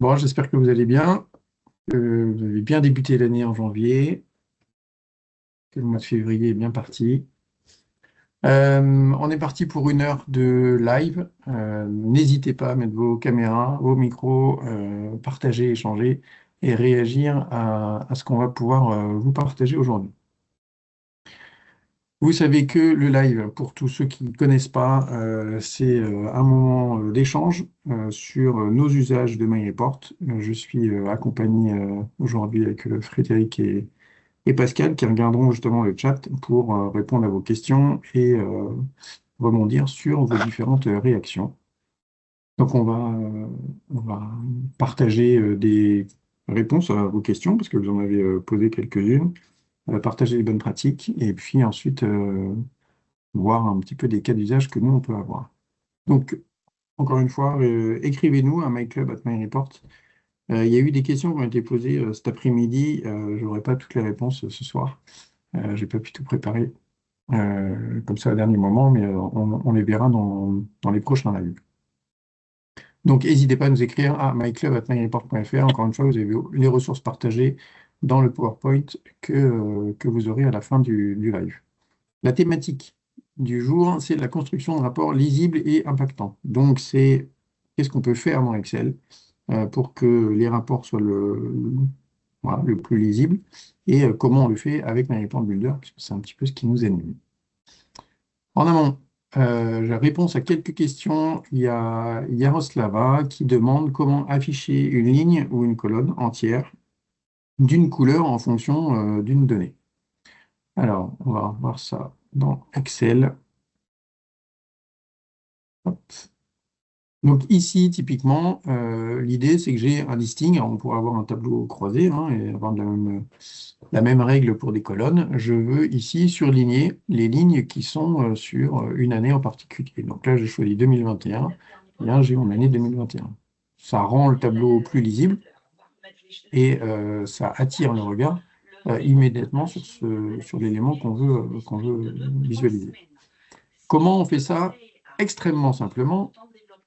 Bon, j'espère que vous allez bien. Vous avez bien débuté l'année en janvier, que le mois de février est bien parti. On est parti pour une heure de live. N'hésitez pas à mettre vos caméras, vos micros, partager, échanger et réagir à ce qu'on va pouvoir vous partager aujourd'hui. Vous savez que le live, pour tous ceux qui ne connaissent pas, c'est un moment d'échange sur nos usages de MyReport. Je suis accompagné aujourd'hui avec Frédéric et Pascal qui regarderont justement le chat pour répondre à vos questions et rebondir sur vos différentes réactions. Donc on va partager des réponses à vos questions parce que vous en avez posé quelques-unes, partager les bonnes pratiques et puis ensuite voir un petit peu des cas d'usage que nous, on peut avoir. Donc, encore une fois, écrivez-nous à myclub@myreport. Il y a eu des questions qui ont été posées cet après-midi. Je n'aurai pas toutes les réponses ce soir. Je n'ai pas pu tout préparer comme ça au dernier moment, mais on les verra dans les prochains lives. Donc, n'hésitez pas à nous écrire à myclub@myreport.fr. Encore une fois, vous avez les ressources partagées dans le PowerPoint que vous aurez à la fin du live. La thématique du jour, c'est la construction de rapports lisibles et impactants. Donc, c'est qu'est-ce qu'on peut faire dans Excel pour que les rapports soient voilà, le plus lisible et comment on le fait avec MyReport Builder, puisque c'est un petit peu ce qui nous anime. En amont, la réponse à quelques questions. Il y a Yaroslava qui demande comment afficher une ligne ou une colonne entière d'une couleur en fonction d'une donnée. Alors, on va voir ça dans Excel. Hop. Donc ici, typiquement, l'idée, c'est que j'ai un listing. Alors, on pourrait avoir un tableau croisé hein, et avoir la même règle pour des colonnes. Je veux ici surligner les lignes qui sont sur une année en particulier. Donc là, j'ai choisi 2021. Et là, j'ai mon année 2021. Ça rend le tableau plus lisible et ça attire le regard immédiatement sur l'élément qu'on veut visualiser. Comment on fait ça? Extrêmement simplement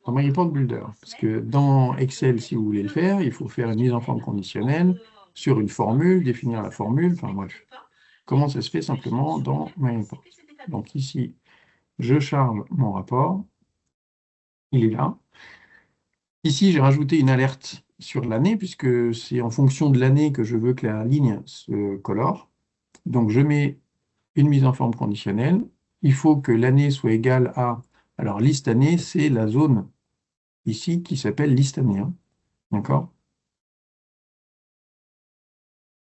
dans MyReport Builder. Parce que dans Excel, si vous voulez le faire, il faut faire une mise en forme conditionnelle sur une formule, définir la formule, enfin bref. Comment ça se fait simplement dans MyReport? Donc ici, je charge mon rapport. Il est là. Ici, j'ai rajouté une alerte sur l'année, puisque c'est en fonction de l'année que je veux que la ligne se colore. Donc je mets une mise en forme conditionnelle. Il faut que l'année soit égale à... Alors, liste année, c'est la zone ici qui s'appelle liste année. Hein. D'accord?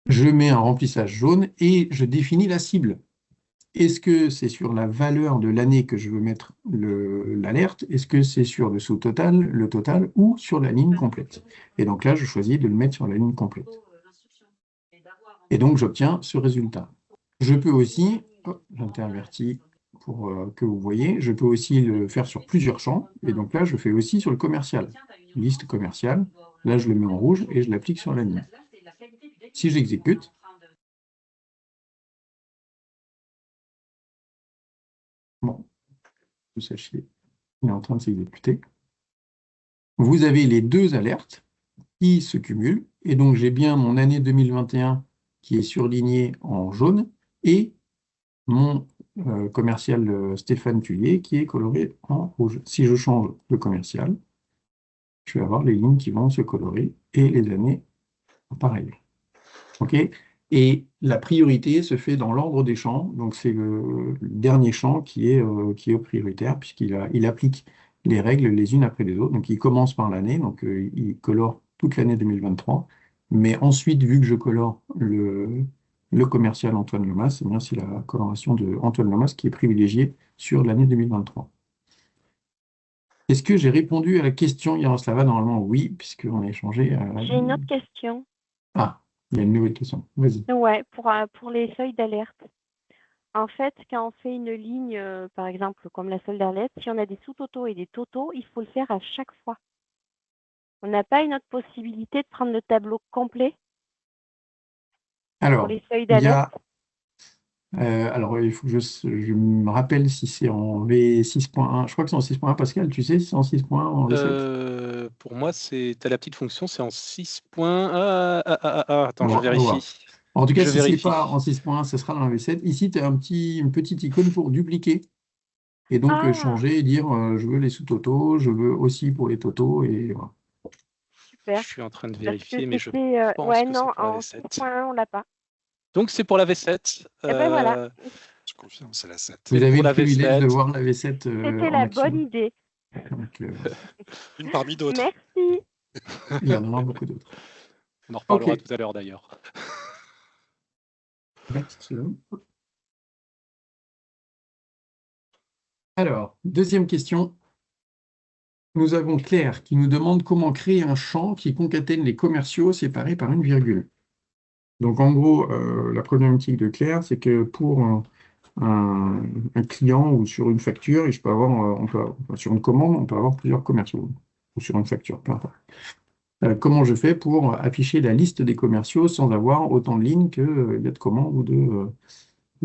Je mets un remplissage jaune et je définis la cible. Est-ce que c'est sur la valeur de l'année que je veux mettre l'alerte? Est-ce que c'est sur le sous-total, le total ou sur la ligne complète? Et donc là, je choisis de le mettre sur la ligne complète. Et donc, j'obtiens ce résultat. Je peux aussi, j'intervertis pour que vous voyez, je peux aussi le faire sur plusieurs champs. Et donc là, je fais aussi sur le commercial. Liste commerciale. Là, je le mets en rouge et je l'applique sur la ligne. Si j'exécute, bon, que vous sachiez, il est en train de s'exécuter. Vous avez les deux alertes qui se cumulent. Et donc, j'ai bien mon année 2021 qui est surlignée en jaune et mon commercial Stéphane Tullier qui est coloré en rouge. Si je change de commercial, je vais avoir les lignes qui vont se colorer et les années pareil. OK? Et la priorité se fait dans l'ordre des champs. Donc, c'est le dernier champ qui est prioritaire puisqu'il applique les règles les unes après les autres. Donc, il commence par l'année. Donc, il colore toute l'année 2023. Mais ensuite, vu que je colore le commercial Antoine Lomas, eh bien, c'est la coloration de Antoine Lomas qui est privilégiée sur l'année 2023. Est-ce que j'ai répondu à la question, Yaroslava? Normalement, oui, puisqu'on a échangé. J'ai une autre question. Ah, il y a une nouvelle question. Vas-y. Ouais, pour les seuils d'alerte. En fait, quand on fait une ligne, par exemple, comme la seule d'alerte, si on a des sous-totaux et des totaux, il faut le faire à chaque fois. On n'a pas une autre possibilité de prendre le tableau complet pour Alors, les seuils il y d'alerte? a. Alors, il faut que je me rappelle si c'est en V6.1. Je crois que c'est en 6.1, Pascal. Tu sais si c'est en 6.1 ou en V7? pour moi, t'as la petite fonction, c'est en 6 points. Attends, je On va voir. vérifie. En tout cas, Je si c'est vérifie. pas en 6 points, ce sera dans la V7. Ici, tu as une petite icône pour dupliquer et donc Ah, changer et dire je veux les sous-totaux, je veux aussi pour les totaux et voilà. Je super. suis en train de Parce que vérifier, mais je c'était... pense ouais, que c'est non, pour la en V7. 6.1, on l'a pas. Donc, c'est pour la V7. Eh ben voilà, Je confirme, c'est la 7. Vous C'est avez pour le la privilège de V7. voir la V7 c'était en la bonne action. idée. Donc, Une parmi d'autres. Merci. il y en aura beaucoup d'autres. On en reparlera Ok. tout à l'heure, d'ailleurs. Excellent. Alors, deuxième question. Nous avons Claire qui nous demande comment créer un champ qui concatène les commerciaux séparés par une virgule. Donc, en gros, la problématique de Claire, c'est que pour un client ou sur une facture, et je peux avoir, sur une commande, on peut avoir plusieurs commerciaux, ou sur une facture, peu importe. Comment je fais pour afficher la liste des commerciaux sans avoir autant de lignes qu'il y a de commandes ou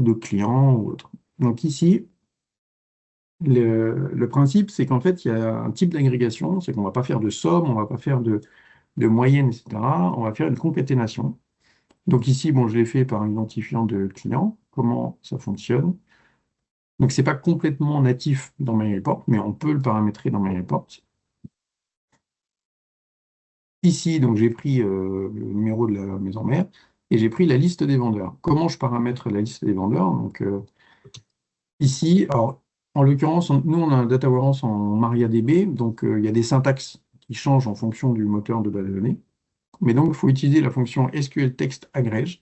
de clients ou autre. Donc ici, le principe, c'est qu'en fait, il y a un type d'agrégation, c'est qu'on ne va pas faire de somme, on ne va pas faire de moyenne, etc. On va faire une concaténation. Donc ici, bon, je l'ai fait par un identifiant de client. Comment ça fonctionne? Donc, ce n'est pas complètement natif dans MyReport, mais on peut le paramétrer dans MyReport. Ici, donc j'ai pris le numéro de la maison mère et j'ai pris la liste des vendeurs. Comment je paramètre la liste des vendeurs? Donc, ici, alors, en l'occurrence, nous, on a un data warehouse en MariaDB, donc il y a des syntaxes qui changent en fonction du moteur de base de données. Mais donc, il faut utiliser la fonction SQL text agrège,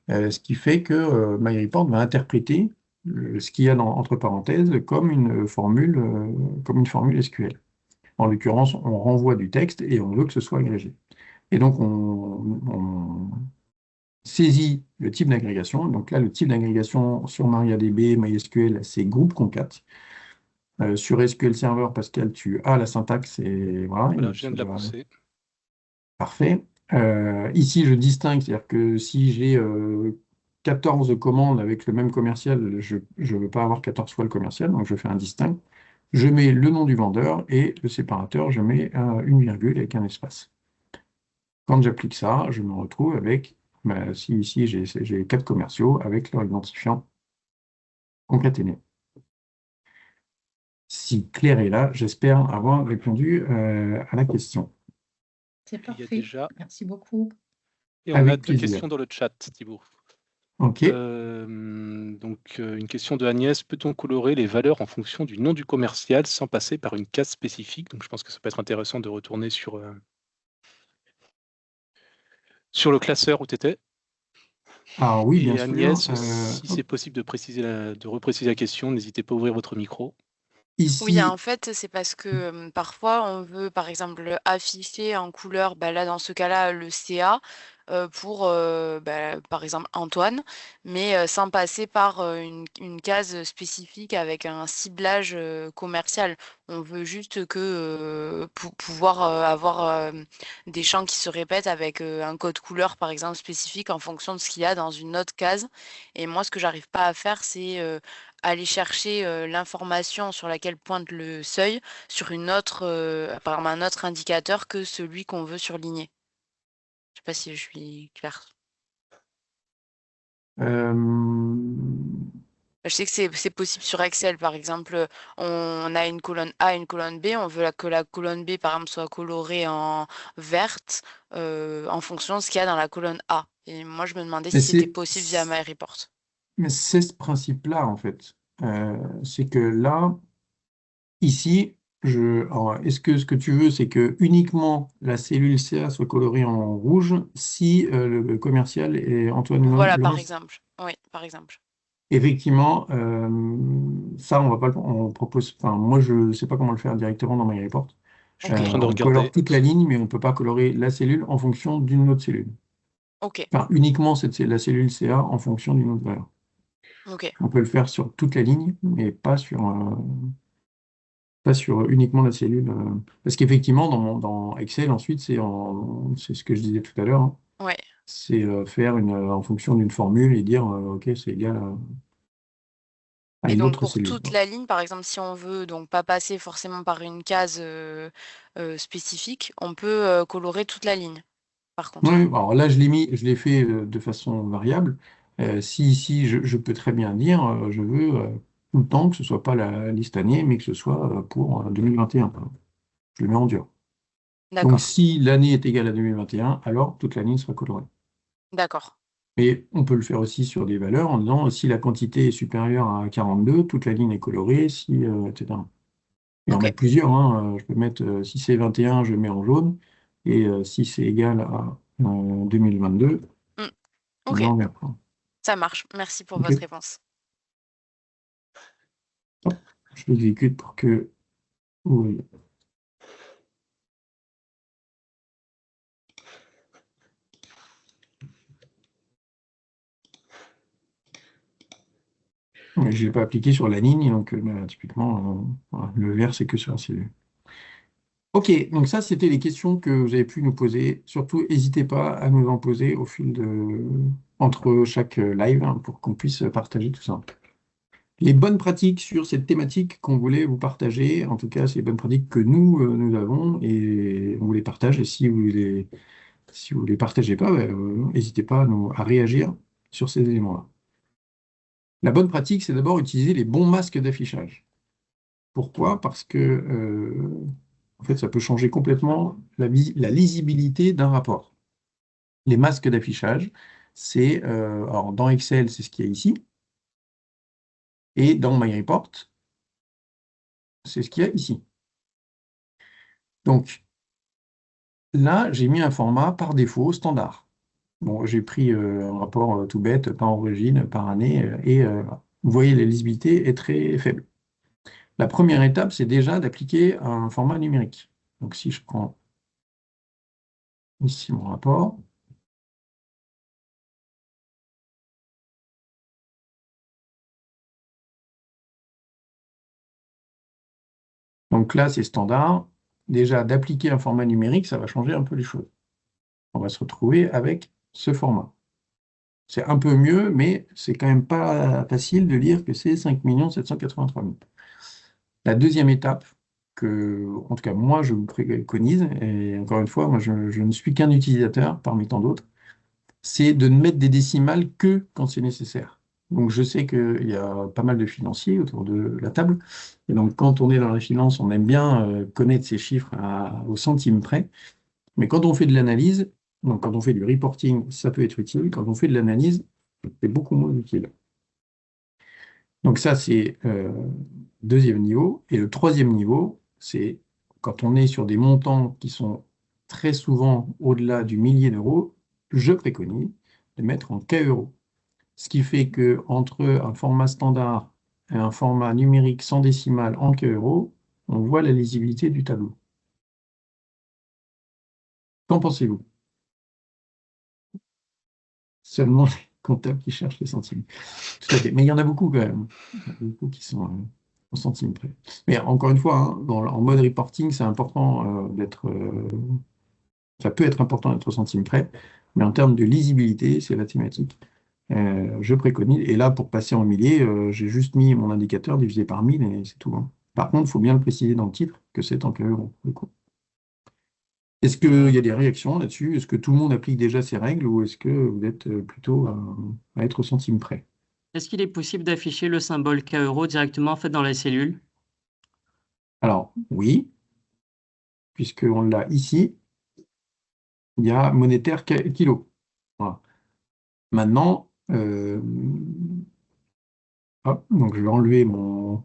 ce qui fait que MyReport va interpréter ce qu'il y a entre parenthèses comme une formule SQL. En l'occurrence, on renvoie du texte et on veut que ce soit agrégé. Et donc, on saisit le type d'agrégation. Donc là, le type d'agrégation sur MariaDB, MySQL, c'est groupe concat. Sur SQL Server, Pascal, tu as la syntaxe et voilà. Voilà, Et je viens de la pousser. parfait. Ici, je distingue, c'est-à-dire que si j'ai 14 commandes avec le même commercial, je ne veux pas avoir 14 fois le commercial, donc je fais un distinct. Je mets le nom du vendeur et le séparateur, je mets une virgule avec un espace. Quand j'applique ça, je me retrouve avec, si ici j'ai 4 commerciaux avec leur identifiant concaténé. Si Claire est là, j'espère avoir répondu à la question. C'est Il y a parfait. déjà... Merci beaucoup. Et on Avec a deux plaisir. questions dans le chat, Thibaut. Ok. Donc, une question de Agnès. Peut-on colorer les valeurs en fonction du nom du commercial sans passer par une case spécifique? Donc, je pense que ça peut être intéressant de retourner sur le classeur où tu étais. Ah oui, bien Et sûr. Agnès, si c'est possible de repréciser la question, n'hésitez pas à ouvrir votre micro. Ici, Oui, en fait, c'est parce que parfois on veut, par exemple, afficher en couleur, bah, là, dans ce cas-là, le CA pour, bah, par exemple, Antoine, mais sans passer par une case spécifique avec un ciblage commercial. On veut juste que pouvoir avoir des champs qui se répètent avec un code couleur, par exemple, spécifique en fonction de ce qu'il y a dans une autre case. Et moi, ce que j'arrive pas à faire, c'est aller chercher l'information sur laquelle pointe le seuil sur une autre, par exemple, un autre indicateur que celui qu'on veut surligner. Je sais pas si je suis claire. Je sais que c'est possible sur Excel, par exemple, on a une colonne A et une colonne B, on veut que la colonne B, par exemple, soit colorée en verte en fonction de ce qu'il y a dans la colonne A. Et moi, je me demandais si c'était possible via MyReport. Mais c'est ce principe-là, en fait. C'est que là, ici, est-ce que ce que tu veux, c'est que uniquement la cellule CA soit colorée en rouge si le commercial est Antoine Voilà, par Blanche? exemple. Oui, par exemple. Effectivement, ça, on va pas on propose, enfin, moi, je ne sais pas comment le faire directement dans MyReport. Je suis en train de On regarder. colore toute la ligne, mais on ne peut pas colorer la cellule en fonction d'une autre cellule. Ok. Enfin, uniquement la cellule CA en fonction d'une autre valeur. Ok. On peut le faire sur toute la ligne, mais pas sur uniquement la cellule. Parce qu'effectivement, dans Excel, ensuite, c'est ce que je disais tout à l'heure, hein. Ouais. C'est faire en fonction d'une formule et dire, OK, c'est égal à... Et une donc autre pour cellule. toute la ligne, par exemple, si on veut donc pas passer forcément par une case spécifique, on peut colorer toute la ligne, par Oui, contre. alors là, je l'ai fait de façon variable. Si ici, je peux très bien dire, je veux tout le temps que ce soit pas la liste année, mais que ce soit pour 2021. Je le mets en dur. Donc, D'accord, si l'année est égale à 2021, alors toute la ligne sera colorée. d'accord. Et on peut le faire aussi sur des valeurs en disant si la quantité est supérieure à 42, toute la ligne est colorée, si, etc. Et en Ok. mettre plusieurs, hein. Je peux mettre, si c'est 21, je mets en jaune. Et si c'est égal à 2022, Mm. je Ok, mets en vert. ça marche. Merci pour OK. votre réponse. Hop, je l'exécute pour que vous voyez. Mais je ne l'ai pas appliqué sur la ligne, donc bah, typiquement, voilà, le vert, c'est que sur la cellule. Ok, donc ça, c'était les questions que vous avez pu nous poser. Surtout, n'hésitez pas à nous en poser au fil de... entre chaque live hein, pour qu'on puisse partager tout ça. Les bonnes pratiques sur cette thématique qu'on voulait vous partager, en tout cas, c'est les bonnes pratiques que nous avons et on vous les partage. Et si vous les partagez pas, bah, n'hésitez pas à réagir sur ces éléments-là. La bonne pratique, c'est d'abord utiliser les bons masques d'affichage. Pourquoi? Parce que en fait, ça peut changer complètement la lisibilité d'un rapport. Les masques d'affichage, c'est alors dans Excel, c'est ce qu'il y a ici, et dans MyReport, c'est ce qu'il y a ici. Donc là, j'ai mis un format par défaut standard. Bon, j'ai pris un rapport tout bête par origine, par année, et vous voyez, la lisibilité est très faible. La première étape, c'est déjà d'appliquer un format numérique. Donc si je prends ici mon rapport, donc là c'est standard, déjà d'appliquer un format numérique, ça va changer un peu les choses. On va se retrouver avec ce format. C'est un peu mieux, mais c'est quand même pas facile de lire que c'est 5 783 000. La deuxième étape, en tout cas moi je vous préconise, et encore une fois, moi je ne suis qu'un utilisateur parmi tant d'autres, c'est de ne mettre des décimales que quand c'est nécessaire. Donc je sais qu'il y a pas mal de financiers autour de la table, et donc quand on est dans la finance, on aime bien connaître ces chiffres au centime près, mais quand on fait de l'analyse, donc quand on fait du reporting, ça peut être utile, quand on fait de l'analyse, c'est beaucoup moins utile. Donc ça, c'est deuxième niveau. Et le troisième niveau, c'est quand on est sur des montants qui sont très souvent au-delà du millier d'euros, je préconise de mettre en K euros. Ce qui fait que entre un format standard et un format numérique sans décimale en K euros, on voit la lisibilité du tableau. Qu'en pensez-vous? Seulement les comptables qui cherchent les centimes. Tout à fait. Mais il y en a beaucoup quand même. Il y en a beaucoup qui sont en centimes près. Mais encore une fois, hein, en mode reporting, c'est important d'être. Ça peut être important d'être au centime près, mais en termes de lisibilité, c'est la thématique. Je préconise. Et là, pour passer en milliers, j'ai juste mis mon indicateur divisé par 1000 et c'est tout, hein. Par contre, il faut bien le préciser dans le titre que c'est en euros. Est-ce qu'il y a des réactions là-dessus? Est-ce que tout le monde applique déjà ces règles ou est-ce que vous êtes plutôt à être au centime près? Est-ce qu'il est possible d'afficher le symbole K euro directement en fait dans la cellule? Alors, oui, puisqu'on l'a ici, il y a monétaire kilo. Voilà. Maintenant, hop, donc je vais enlever mon...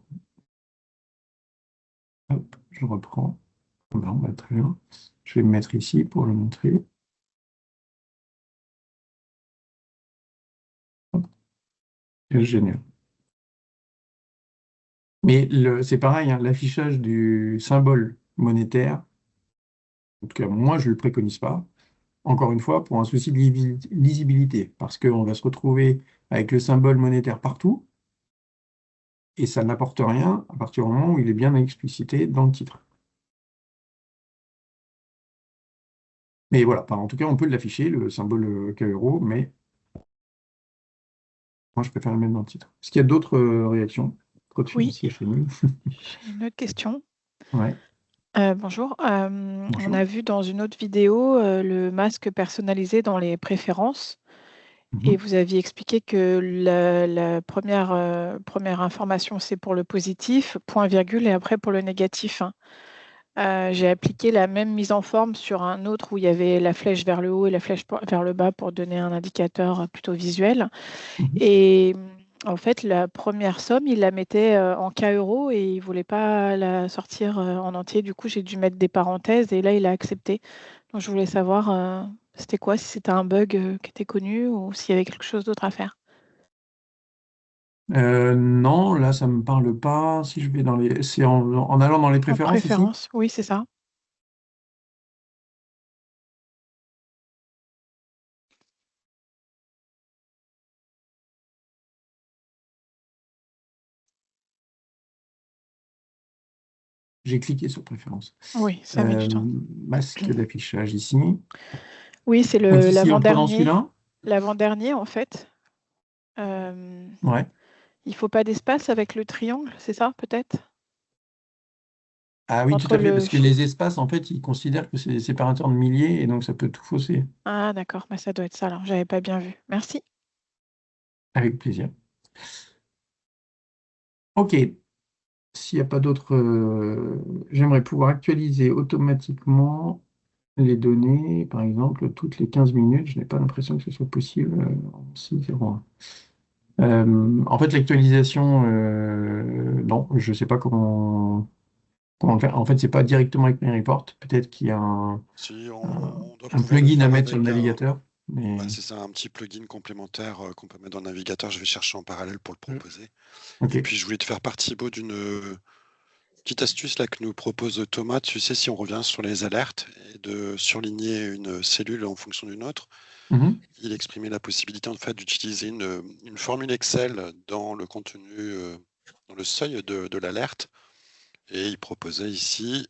Hop, je reprends. Non, bah, très bien. Je vais me mettre ici pour le montrer. Hop, c'est génial. Mais c'est pareil, hein, l'affichage du symbole monétaire, en tout cas, moi, je ne le préconise pas. Encore une fois, pour un souci de lisibilité, parce qu'on va se retrouver avec le symbole monétaire partout, et ça n'apporte rien à partir du moment où il est bien explicité dans le titre. Mais voilà, en tout cas, on peut l'afficher, le symbole K euro, mais moi, je préfère le mettre dans le titre. Est-ce qu'il y a d'autres réactions? trop de Oui, financiers chez nous. j'ai une autre question. Ouais, Bonjour. On bonjour. a vu dans une autre vidéo le masque personnalisé dans les préférences et Mhm. vous aviez expliqué que la première information, c'est pour le positif, point virgule, et après pour le négatif, hein. J'ai appliqué la même mise en forme sur un autre où il y avait la flèche vers le haut et la flèche vers le bas pour donner un indicateur plutôt visuel. Mhm. Et en fait, la première somme, il la mettait en K euros et il ne voulait pas la sortir en entier. Du coup, j'ai dû mettre des parenthèses et là, il a accepté. Donc, je voulais savoir c'était quoi, si c'était un bug qui était connu ou s'il y avait quelque chose d'autre à faire. Non, là, ça me parle pas. Si je vais dans les... C'est en allant dans les En préférences ici? préférence, oui, c'est ça. J'ai cliqué sur préférences. Oui, ça met du temps. Masque d'affichage ici. Oui, c'est Donc ici, en prenant l'avant-dernier. celui-là, L'avant-dernier, en fait. Euh, ouais. il ne faut pas d'espace avec le triangle, c'est ça, peut-être? Ah oui, tout Entre à fait, le... parce que les espaces, en fait, ils considèrent que c'est des séparateurs de milliers et donc ça peut tout fausser. Ah, d'accord, bah, ça doit être ça, alors. J'avais pas bien vu. Merci. Avec plaisir. OK. S'il n'y a pas d'autres, j'aimerais pouvoir actualiser automatiquement les données, par exemple, toutes les 15 minutes. Je n'ai pas l'impression que ce soit possible en 6.01. En fait, l'actualisation, non, je ne sais pas comment le faire. En fait, c'est pas directement avec mes reports. Peut-être qu'il y a Si, un- on doit un pouvoir le plugin à faire mettre sur le avec un. navigateur. Mais Ouais, c'est ça, un petit plugin complémentaire qu'on peut mettre dans le navigateur. Je vais chercher en parallèle pour le proposer. OK. Et puis, je voulais te faire part, Thibaut, d'une petite astuce là que nous propose Thomas. Tu sais, si on revient sur les alertes et de surligner une cellule en fonction d'une autre, Mhm. il exprimait la possibilité en fait d'utiliser une formule Excel dans le contenu, dans le seuil de l'alerte. Et il proposait ici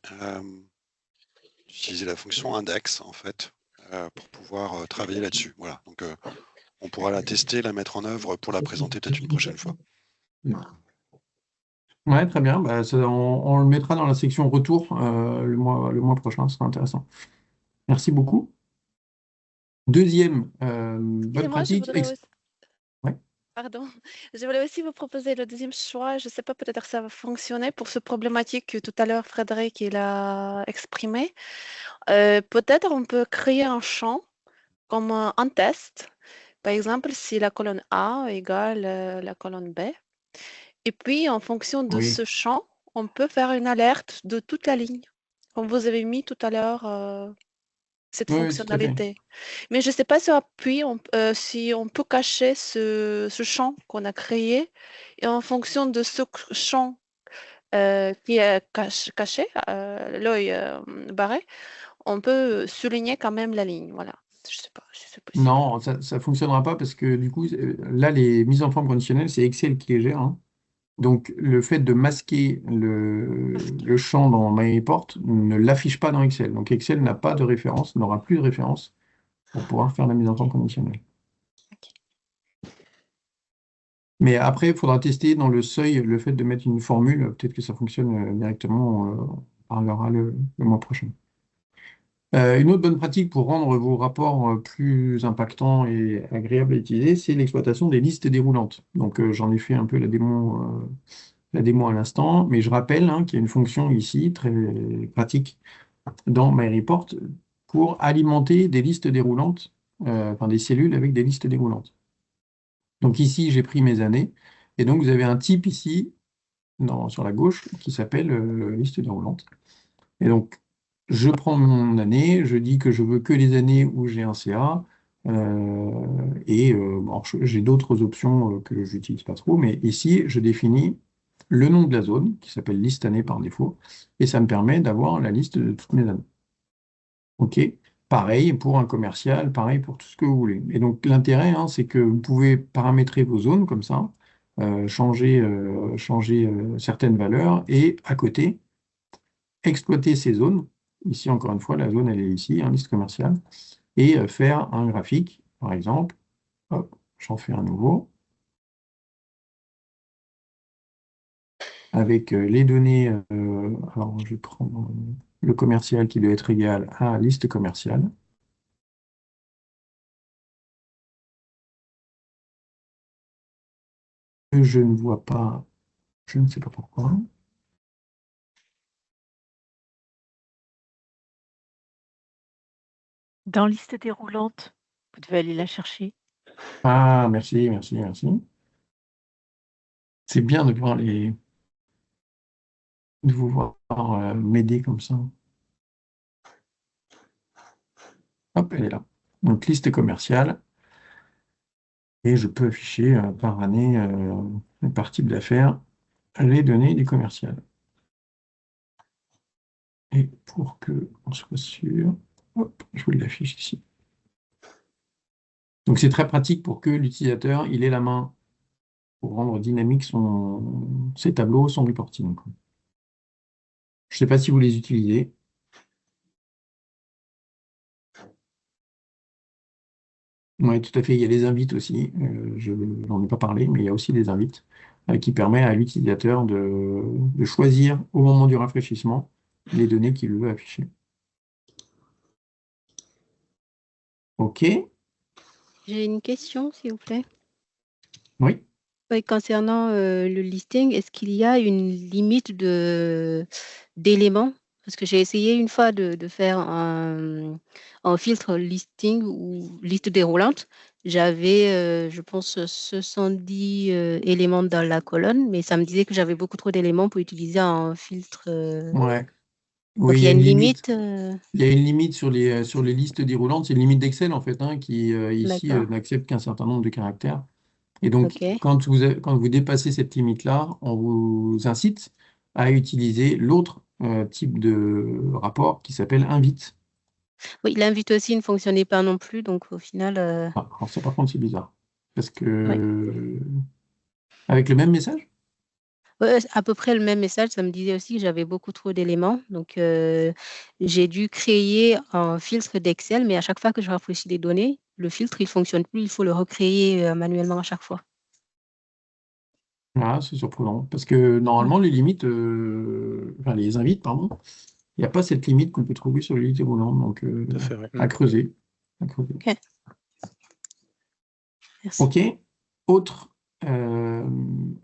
d'utiliser la fonction index en fait pour pouvoir travailler là-dessus. Voilà. Donc on pourra la tester, la mettre en œuvre pour la présenter peut-être une prochaine fois. Ouais, très bien. Bah, on le mettra dans la section retour le mois prochain. Ce sera intéressant. Merci beaucoup. Deuxième bonne Excusez-moi, je pratique. voudrais aussi... Ouais. Pardon. Je voulais aussi vous proposer le deuxième choix. Je ne sais pas, peut-être que ça va fonctionner pour ce problématique que tout à l'heure Frédéric il a exprimé. Peut-être on peut créer un champ comme un test. Par exemple, si la colonne A égale la colonne B. Et puis, en fonction de Oui. ce champ, on peut faire une alerte de toute la ligne, comme vous avez mis tout à l'heure cette Oui, tout à fait. fonctionnalité. Mais je ne sais pas si on peut cacher ce champ qu'on a créé. Et en fonction de ce champ qui est caché, l'œil barré, on peut souligner quand même la ligne. Voilà. Je ne sais pas si c'est possible. Non, ça ne fonctionnera pas parce que du coup, là, les mises en forme conditionnelles, c'est Excel qui les gère, hein. Donc, le fait de masquer le champ dans MyReport ne l'affiche pas dans Excel. Donc, Excel n'a pas de référence, n'aura plus de référence pour pouvoir faire la mise en forme conditionnelle. Mais après, il faudra tester dans le seuil le fait de mettre une formule. Peut-être que ça fonctionne directement. On parlera le mois prochain. Une autre bonne pratique pour rendre vos rapports plus impactants et agréables à utiliser, c'est l'exploitation des listes déroulantes. Donc, j'en ai fait un peu la démo à l'instant, mais je rappelle qu'il y a une fonction ici très pratique dans MyReport pour alimenter des listes déroulantes, enfin des cellules avec des listes déroulantes. Donc ici, j'ai pris mes années, et donc vous avez un type ici sur la gauche qui s'appelle liste déroulante. Et donc, je prends mon année, je dis que je veux que les années où j'ai un CA, bon, j'ai d'autres options que je n'utilise pas trop, mais ici, je définis le nom de la zone, qui s'appelle liste année par défaut, et ça me permet d'avoir la liste de toutes mes années. OK. Pareil pour un commercial, pareil pour tout ce que vous voulez. Et donc, l'intérêt, c'est que vous pouvez paramétrer vos zones comme ça, changer certaines valeurs, et à côté, exploiter ces zones. Ici, encore une fois, la zone, elle est ici, liste commerciale, et faire un graphique, par exemple. Hop, j'en fais un nouveau. avec les données. Alors, je vais prendre le commercial qui doit être égal à liste commerciale. Que je ne vois pas, je ne sais pas pourquoi. Dans liste déroulante, vous devez aller la chercher. Ah, merci, merci, merci. C'est bien de vous voir m'aider comme ça. Hop, elle est là. Donc, liste commerciale. Et je peux afficher par année, par type d'affaires, les données du commercial. Et pour que on soit sûr, hop, je vous l'affiche ici. Donc, c'est très pratique pour que l'utilisateur il ait la main pour rendre dynamique ses tableaux, son reporting. Je ne sais pas si vous les utilisez. Oui, tout à fait. Il y a des invites aussi. Je n'en ai pas parlé, mais il y a aussi des invites qui permettent à l'utilisateur de choisir au moment du rafraîchissement les données qu'il veut afficher. OK. J'ai une question, s'il vous plaît. Oui. Oui, concernant le listing, est-ce qu'il y a une limite d'éléments? Parce que j'ai essayé une fois de faire un filtre listing ou liste déroulante. J'avais, je pense, 70 éléments dans la colonne, mais ça me disait que j'avais beaucoup trop d'éléments pour utiliser un filtre. Ouais. Donc, Oui, il y a une limite. Il y a une limite sur les listes déroulantes. C'est une limite d'Excel, en fait, hein, qui, ici, D'accord. n'accepte qu'un certain nombre de caractères. Et donc, OK. quand vous dépassez cette limite-là, on vous incite à utiliser l'autre type de rapport qui s'appelle invite. Oui, l'invite aussi ne fonctionnait pas non plus, donc au final, Ah, alors ça, par contre, c'est bizarre. Parce oui. que avec le même message? Ouais, à peu près le même message, ça me disait aussi que j'avais beaucoup trop d'éléments. Donc, j'ai dû créer un filtre d'Excel, mais à chaque fois que je rafraîchis les données, le filtre, il fonctionne plus, il faut le recréer manuellement à chaque fois. Ah, c'est surprenant. Parce que normalement, les limites, enfin les invites, pardon, il n'y a pas cette limite qu'on peut trouver sur les listes déroulantes. Donc, Tout à fait, ouais. à creuser. À creuser. OK. Merci. OK. Autre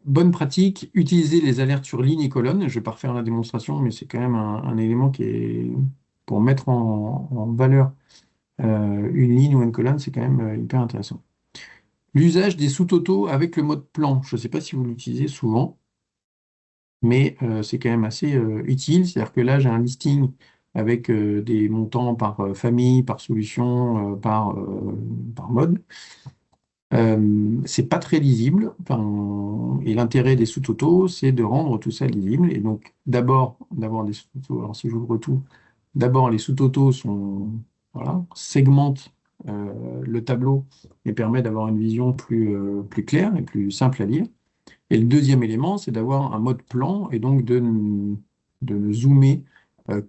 bonne pratique, utiliser les alertes sur ligne et colonne. Je ne vais pas refaire la démonstration, mais c'est quand même un élément qui est pour mettre en valeur une ligne ou une colonne, c'est quand même hyper intéressant. L'usage des sous-totaux avec le mode plan. Je ne sais pas si vous l'utilisez souvent, mais c'est quand même assez utile. C'est-à-dire que là, j'ai un listing avec des montants par famille, par solution, par mode. C'est pas très lisible. Enfin, et l'intérêt des sous-totaux, c'est de rendre tout ça lisible. Et donc, d'abord, d'avoir des sous-totaux. Alors, si j'ouvre tout, d'abord, les sous-totaux segmentent le tableau et permettent d'avoir une vision plus claire et plus simple à lire. Et le deuxième élément, c'est d'avoir un mode plan et donc de ne zoomer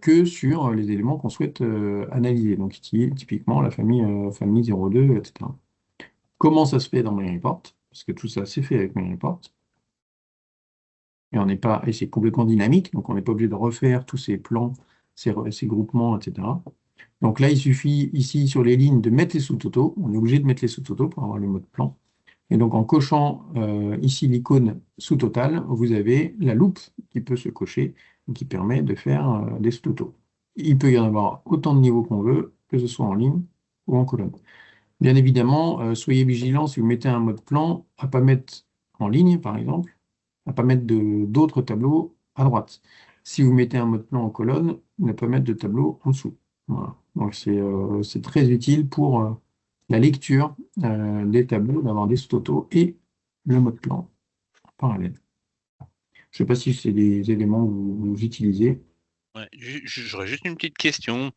que sur les éléments qu'on souhaite analyser. Donc, typiquement, la famille 02, etc. Comment ça se fait dans MyReport? Parce que tout ça, c'est fait avec MyReport. Et c'est complètement dynamique, donc on n'est pas obligé de refaire tous ces plans, ces groupements, etc. Donc là, il suffit ici sur les lignes de mettre les sous-totaux. On est obligé de mettre les sous-totaux pour avoir le mode plan. Et donc en cochant ici l'icône sous-total, vous avez la loupe qui peut se cocher et qui permet de faire des sous-totaux. Il peut y en avoir autant de niveaux qu'on veut, que ce soit en ligne ou en colonne. Bien évidemment, soyez vigilants si vous mettez un mode plan, à ne pas mettre en ligne, par exemple, à ne pas mettre d'autres tableaux à droite. Si vous mettez un mode plan en colonne, ne pas mettre de tableau en dessous. Voilà. Donc c'est très utile pour la lecture des tableaux, d'avoir des sous-totaux et le mode plan en parallèle. Je ne sais pas si c'est des éléments que vous utilisez. Ouais, j'aurais juste une petite question.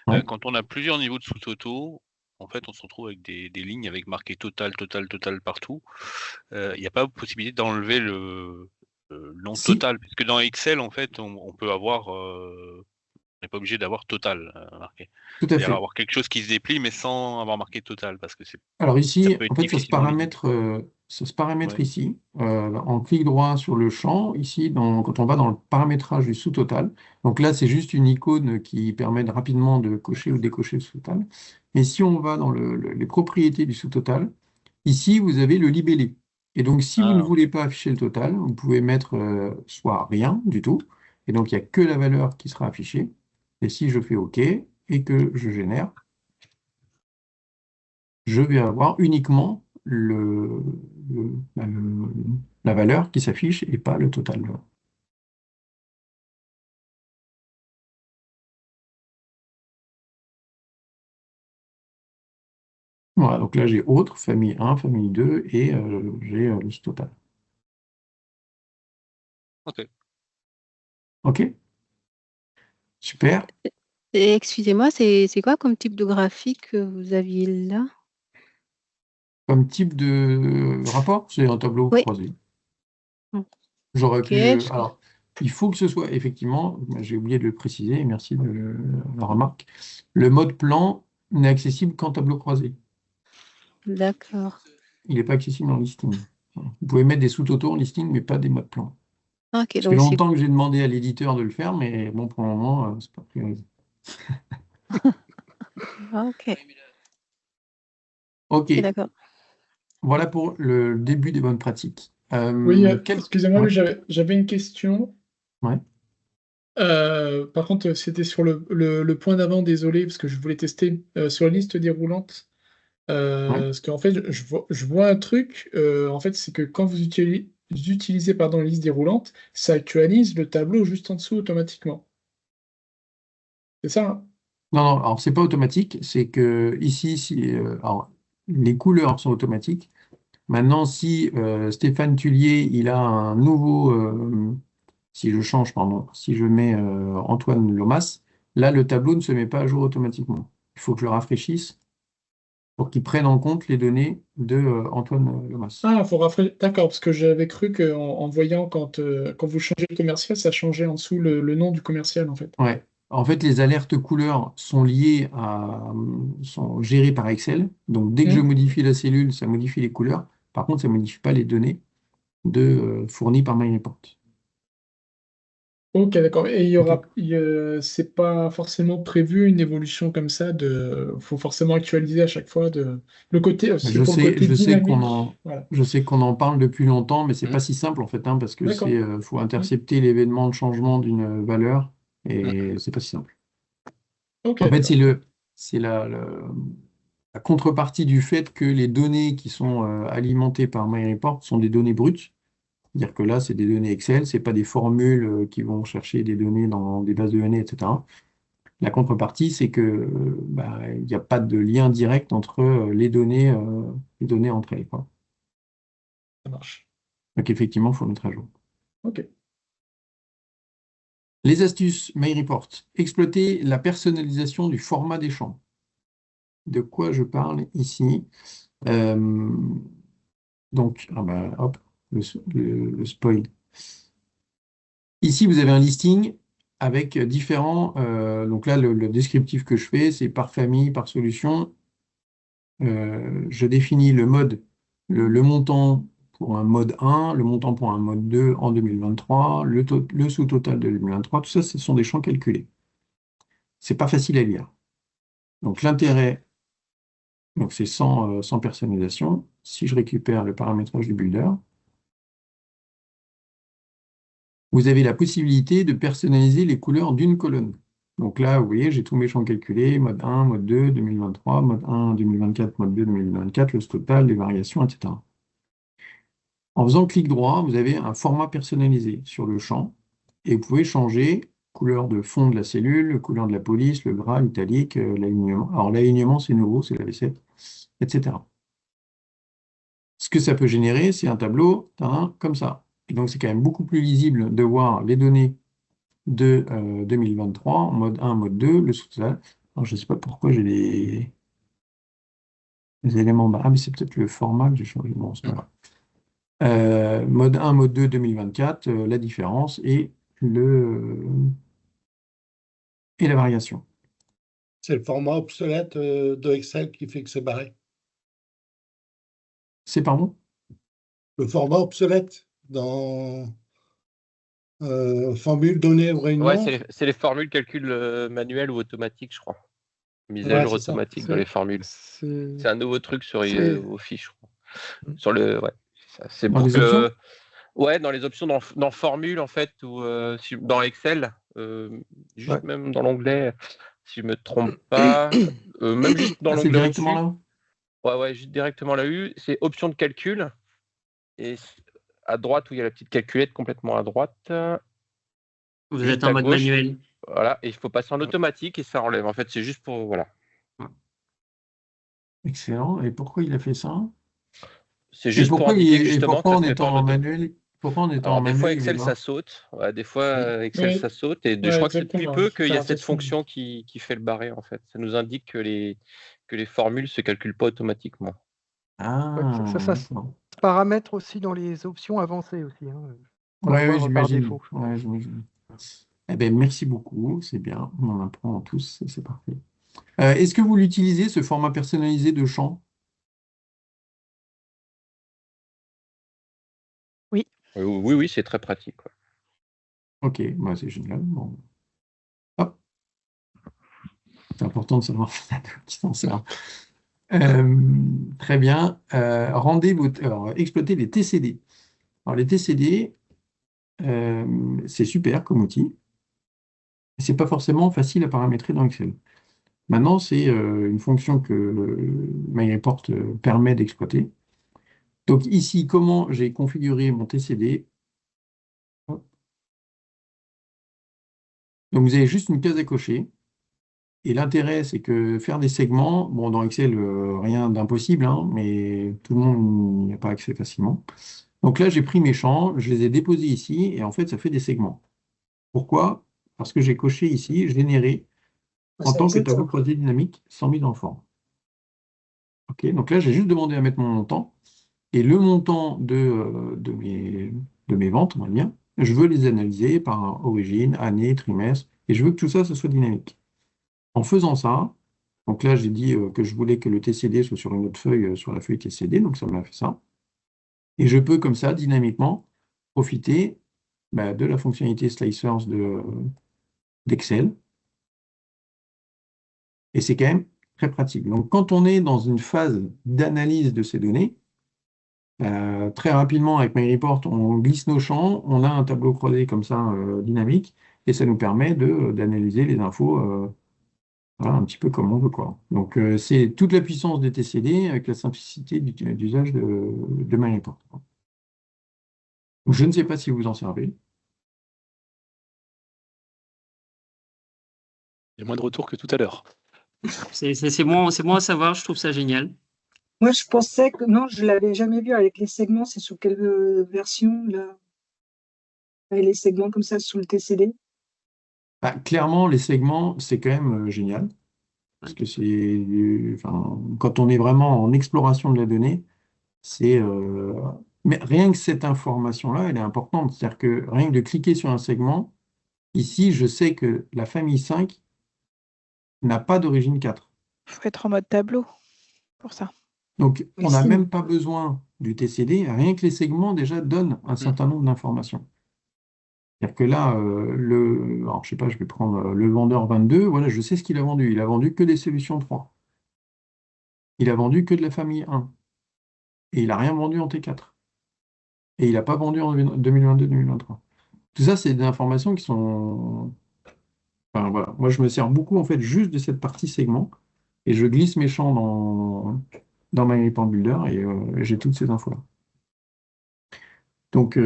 Ouais. Quand on a plusieurs niveaux de sous-totaux, en fait, on se retrouve avec des lignes avec marqué total, total, total partout. Il n'y a pas possibilité d'enlever le nom Si. total, puisque dans Excel, en fait, on peut avoir, on n'est pas obligé d'avoir total marqué. Tout à C'est-à-dire fait. avoir quelque chose qui se déplie, mais sans avoir marqué total, parce que Alors ça ici, peut être en fait, sur ce difficilement lisible. paramètre ça se paramètre Ouais. ici, en clic droit sur le champ, ici, quand on va dans le paramétrage du sous-total. Donc là, c'est juste une icône qui permet rapidement de cocher ou décocher le sous-total. Mais si on va dans les propriétés du sous-total, ici, vous avez le libellé. Et donc, si vous ne Ah, ok. voulez pas afficher le total, vous pouvez mettre soit rien du tout, et donc il n'y a que la valeur qui sera affichée. Et si je fais OK et que je génère, je vais avoir uniquement la valeur qui s'affiche et pas le total. Voilà, donc là j'ai autre, famille 1, famille 2 et j'ai le total. Ok. OK? Super. Et excusez-moi, c'est quoi comme type de graphique que vous aviez là? Comme type de rapport, c'est un tableau Oui. croisé. Ok, J'aurais pu. parce que- Alors, il faut que ce soit effectivement, j'ai oublié de le préciser, merci de la remarque. Le mode plan n'est accessible qu'en tableau croisé. D'accord. Il n'est pas accessible en listing. Vous pouvez mettre des sous-totaux en listing, mais pas des modes plans. Ok, Ça fait donc c'est longtemps que j'ai demandé à l'éditeur de le faire, mais bon, pour le moment, c'est pas priorisé. ok, OK, ok, d'accord. voilà pour le début des bonnes pratiques. Oui, excusez-moi, Ouais, oui, j'avais une question. ouais, Par contre, c'était sur le point d'avant, désolé, parce que je voulais tester sur la liste déroulante. ouais. Parce qu'en fait, je vois un truc, en fait, c'est que quand vous utilisez pardon, la liste déroulante, ça actualise le tableau juste en dessous automatiquement. C'est ça, hein? Non, non, alors c'est pas automatique, c'est que ici, alors, les couleurs sont automatiques. Maintenant, si Stéphane Tullier, il a un nouveau, si je change, pardon, si je mets Antoine Lomas, là, le tableau ne se met pas à jour automatiquement. Il faut que je le rafraîchisse pour qu'il prenne en compte les données de Antoine Lomas. Ah, faut rafraîchir. D'accord, parce que j'avais cru qu'en voyant quand vous changez le commercial, ça changeait en dessous le nom du commercial, en fait. Ouais. En fait, les alertes couleurs sont liées sont gérées par Excel. Donc, dès que je Hmm. modifie la cellule, ça modifie les couleurs. Par contre, ça ne modifie pas les données fournies par MyReport. Ok, d'accord. Et OK. c'est pas forcément prévu une évolution comme ça faut forcément actualiser à chaque fois le côté, c'est Je pour le sais, côté je sais dynamique. Voilà. je sais qu'on en parle depuis longtemps, mais c'est Mm. pas si simple en fait, hein, parce que D'accord. faut Hmm. intercepter l'événement de changement d'une valeur Mm. et c'est pas si simple. Ok, En fait, d'accord. c'est la contrepartie du fait que les données qui sont alimentées par MyReport sont des données brutes. C'est-à-dire que là, c'est des données Excel, c'est pas des formules qui vont chercher des données dans des bases de données, etc. La contrepartie, c'est que bah, il n'y a pas de lien direct entre les données entre elles, quoi. Ça marche. Donc effectivement, il faut mettre à jour. Ok. Les astuces MyReport. Exploiter la personnalisation du format des champs. De quoi je parle ici? Euh, donc, ah bah, hop, le spoil. Ici, vous avez un listing avec différents. Donc là, le descriptif que je fais, c'est par famille, par solution. Je définis le mode, le montant pour un mode 1, le montant pour un mode 2 en 2023, le sous-total de 2023. Tout ça, ce sont des champs calculés. C'est pas facile à lire. Donc l'intérêt, donc c'est sans personnalisation. Si je récupère le paramétrage du builder, vous avez la possibilité de personnaliser les couleurs d'une colonne. Donc là, vous voyez, j'ai tous mes champs calculés, mode 1, mode 2, 2023, mode 1, 2024, mode 2, 2024, le total, les variations, etc. En faisant clic droit, vous avez un format personnalisé sur le champ et vous pouvez changer couleur de fond de la cellule, couleur de la police, le gras, l'italique, l'alignement. Alors l'alignement, c'est nouveau, c'est la V7, etc. Ce que ça peut générer, c'est un tableau comme ça. Et donc c'est quand même beaucoup plus lisible de voir les données de 2023, mode 1, mode 2, le sous-total. Alors, je ne sais pas pourquoi j'ai les éléments. Ah, mais c'est peut-être le format que j'ai changé. Bon, c'est pas grave. Mode 1, mode 2, 2024, la différence et la variation. C'est le format obsolète de Excel qui fait que c'est barré. C'est pardon? le format obsolète dans formule, données ou Ouais, réunion. c'est les formules calcul manuel ou automatique, je crois. Mise à Ouais, jour c'est ça. automatique dans les formules. C'est C'est un nouveau truc sur c'est- Office, je crois. Mm. Sur le, ouais, c'est ça. C'est Dans pour les que, options? ouais, dans les options, dans formule en fait, ou dans Excel, juste Ouais. même dans l'onglet, si je me trompe pas, même juste dans Ah, c'est l'onglet directement au-dessus. là? Ouais, juste directement là-dessus, c'est option de calcul. Et à droite, où il y a la petite calculette complètement à droite, Vous juste êtes en à mode gauche, manuel. voilà, et il faut passer en automatique et ça enlève. En fait, c'est juste pour, voilà. Excellent. Et pourquoi il a fait ça? C'est Et juste pour indiquer que justement, pourquoi ça en se met pas étant en en auto. manuel, Alors, des fois, il Excel, est ça là? saute. Ouais, des fois, Excel, Oui. ça saute. Et je Ouais, crois que c'est depuis exactement. peu Il faut qu'il y a faire cette attention. fonction qui fait le barré, en fait. Ça nous indique que les formules ne se calculent pas automatiquement. Ouais, Ah, ça d'accord. se paramètre aussi dans les options avancées aussi. Hein. Faut Ouais, oui, l'avoir par j'imagine. défaut. Ouais, j'imagine. Eh ben, merci beaucoup, c'est bien. On en apprend tous, et c'est parfait. Est-ce que vous l'utilisez, ce format personnalisé de champ? Oui. Oui, c'est très pratique. Ouais. Ok, bah, c'est génial. Bon. Hop. C'est important de savoir qui s'en sert. Très bien. Alors, exploitez les TCD. Alors, les TCD, c'est super comme outil. C'est pas forcément facile à paramétrer dans Excel. Maintenant, c'est une fonction que MyReport permet d'exploiter. Donc ici, comment j'ai configuré mon TCD? Hop. Donc vous avez juste une case à cocher. Et l'intérêt, c'est que faire des segments, bon, dans Excel, rien d'impossible, hein, mais tout le monde n'y a pas accès facilement. Donc là, j'ai pris mes champs, je les ai déposés ici, et en fait, ça fait des segments. Pourquoi? Parce que j'ai coché ici, généré en tant que tableau croisé dynamique sans mise en forme. Ok, donc là, j'ai juste demandé à mettre mon montant, et le montant de mes ventes, on va dire, je veux les analyser par origine, année, trimestre, et je veux que tout ça, ce soit dynamique. En faisant ça, donc là, j'ai dit que je voulais que le TCD soit sur une autre feuille, sur la feuille TCD, donc ça m'a fait ça. Et je peux comme ça, dynamiquement, profiter de la fonctionnalité Slicers d'Excel. Et c'est quand même très pratique. Donc quand on est dans une phase d'analyse de ces données, très rapidement avec MyReport, on glisse nos champs, on a un tableau croisé comme ça, dynamique, et ça nous permet d'analyser les infos voilà, un petit peu comme on veut, quoi. Donc, c'est toute la puissance des TCD avec la simplicité d'usage de MyReport. Je ne sais pas si vous en servez. Il y a moins de retours que tout à l'heure. C'est bon à savoir, je trouve ça génial. Moi, je pensais que non, je l'avais jamais vu avec les segments. C'est sous quelle version là? Avec les segments comme ça sous le TCD? Clairement, les segments, c'est quand même génial. Parce que quand on est vraiment en exploration de la donnée, mais rien que cette information-là, elle est importante. C'est-à-dire que rien que de cliquer sur un segment, ici, je sais que la famille 5 n'a pas d'origine 4. Il faut être en mode tableau pour ça. Donc, Oui, on n'a si. même pas besoin du TCD, rien que les segments déjà donnent un certain nombre d'informations. C'est-à-dire que là, alors je sais pas, je vais prendre le vendeur 22, voilà, je sais ce qu'il a vendu. Il a vendu que des solutions 3. Il a vendu que de la famille 1. Et il n'a rien vendu en T4. Et il n'a pas vendu en 2022-2023. Tout ça, c'est des informations qui sont... Enfin, voilà. Moi, je me sers beaucoup, en fait, juste de cette partie segment. Et je glisse mes champs dans MyReport Builder et j'ai toutes ces infos-là. Donc,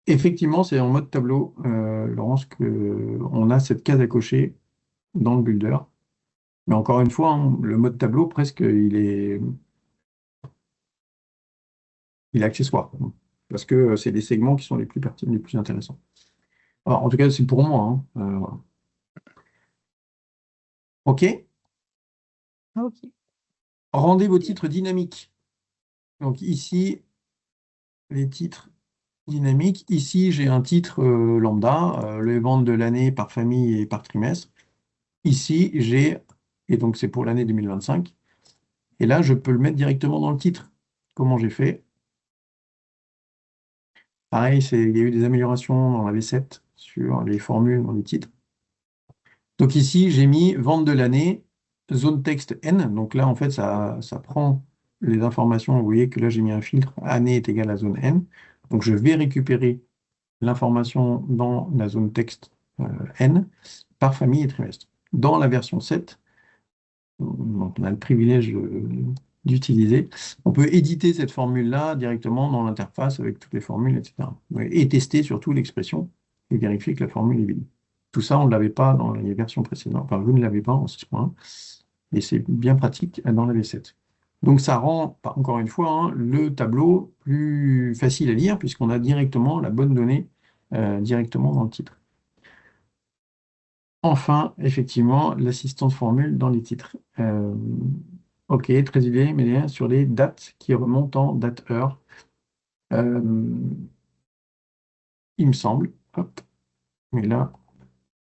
effectivement, c'est en mode tableau, Laurence, qu'on a cette case à cocher dans le Builder. Mais encore une fois, hein, le mode tableau, presque, il est accessoire. Parce que c'est des segments qui sont les plus pertinents, les plus intéressants. Alors, en tout cas, c'est pour moi. Hein. Voilà. OK? Ok. Rendez vos titres dynamiques. Donc ici, les titres dynamiques. Ici, j'ai un titre lambda, les ventes de l'année par famille et par trimestre. Ici, et donc c'est pour l'année 2025. Et là, je peux le mettre directement dans le titre. comment j'ai fait? Pareil, il y a eu des améliorations dans la V7 sur les formules dans les titres. Donc ici, j'ai mis vente de l'année, zone texte N. Donc là, en fait, ça prend les informations. Vous voyez que là, j'ai mis un filtre. Année est égal à zone N. Donc je vais récupérer l'information dans la zone texte N par famille et trimestre. Dans la version 7, donc on a le privilège d'utiliser, on peut éditer cette formule-là directement dans l'interface avec toutes les formules, etc. Et tester surtout l'expression et vérifier que la formule est vide. Tout ça, on ne l'avait pas dans les versions précédentes. Enfin, vous ne l'avez pas en 6.1. Et c'est bien pratique dans la V7. Donc ça rend, encore une fois, hein, le tableau plus facile à lire puisqu'on a directement la bonne donnée directement dans le titre. Enfin, effectivement, l'assistance formule dans les titres. Ok, très idée, mais sur les dates qui remontent en date-heure. Il me semble. Hop. Mais là,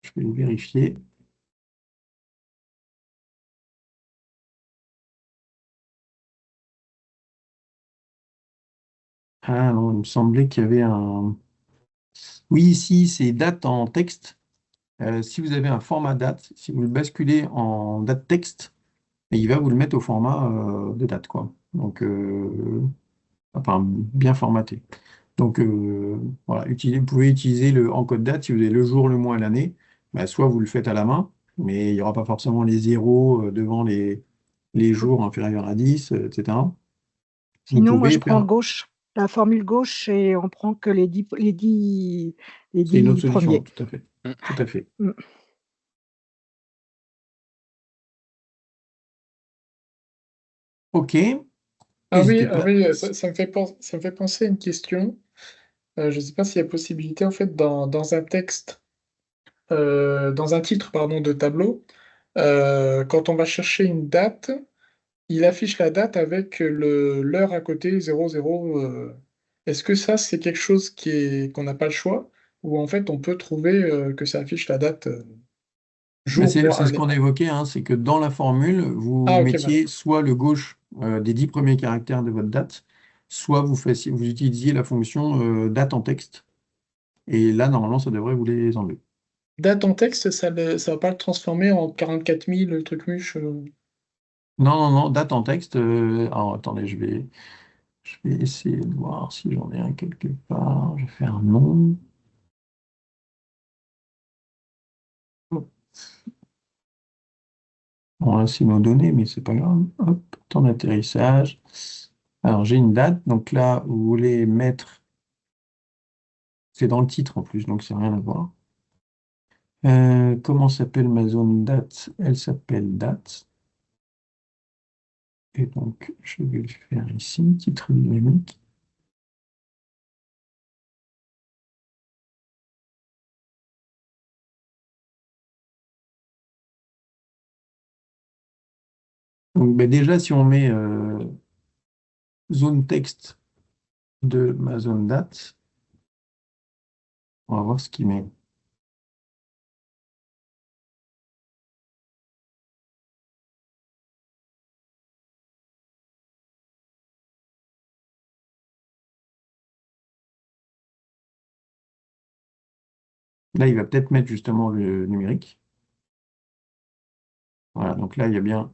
je vais vérifier. Ah non, il me semblait qu'il y avait un... Oui, ici, c'est date en texte. Si vous avez un format date, si vous le basculez en date texte, il va vous le mettre au format de date, quoi. Donc, enfin, bien formaté. Donc, voilà, vous pouvez utiliser le encode date si vous avez le jour, le mois, l'année. Bah, soit vous le faites à la main, mais il n'y aura pas forcément les zéros devant les jours inférieurs à 10, etc. Vous Sinon, moi, pouvez je prends faire... gauche, la formule gauche, et on prend que les 10 C'est une autre solution, premiers. tout à fait. Tout à fait. Mm. Ok. Ah oui, N'hésitez pas. ça me fait penser à une question. Je ne sais pas s'il y a possibilité, en fait, dans un texte, dans un titre, pardon, de tableau, quand on va chercher une date, il affiche la date avec l'heure à côté, 00. Est-ce que ça, c'est quelque chose qu'on n'a pas le choix, ou en fait, on peut trouver que ça affiche la date Mais jour, c'est mois, ce année? qu'on a évoqué, hein, c'est que dans la formule, vous Ah, ok, voilà. mettiez soit le gauche des 10 premiers caractères de votre date, soit vous utilisiez la fonction date en texte. Et là, normalement, ça devrait vous les enlever. Date en texte, ça ne va pas le transformer en 44 000, le truc muche. Non, non, non, date en texte. Alors, attendez, je vais essayer de voir si j'en ai un quelque part. Je vais faire un nom. Bon, là, c'est nos données, mais c'est pas grave. Hop, temps d'atterrissage. Alors, j'ai une date. Donc là, vous voulez mettre... C'est dans le titre en plus, donc c'est rien à voir. Comment s'appelle ma zone date? Elle s'appelle date. Et donc, je vais le faire ici, titre dynamique. Donc, ben déjà, si on met zone texte de ma zone date, on va voir ce qu'il met. Là, il va peut-être mettre justement le numérique. Voilà, donc là, il y a bien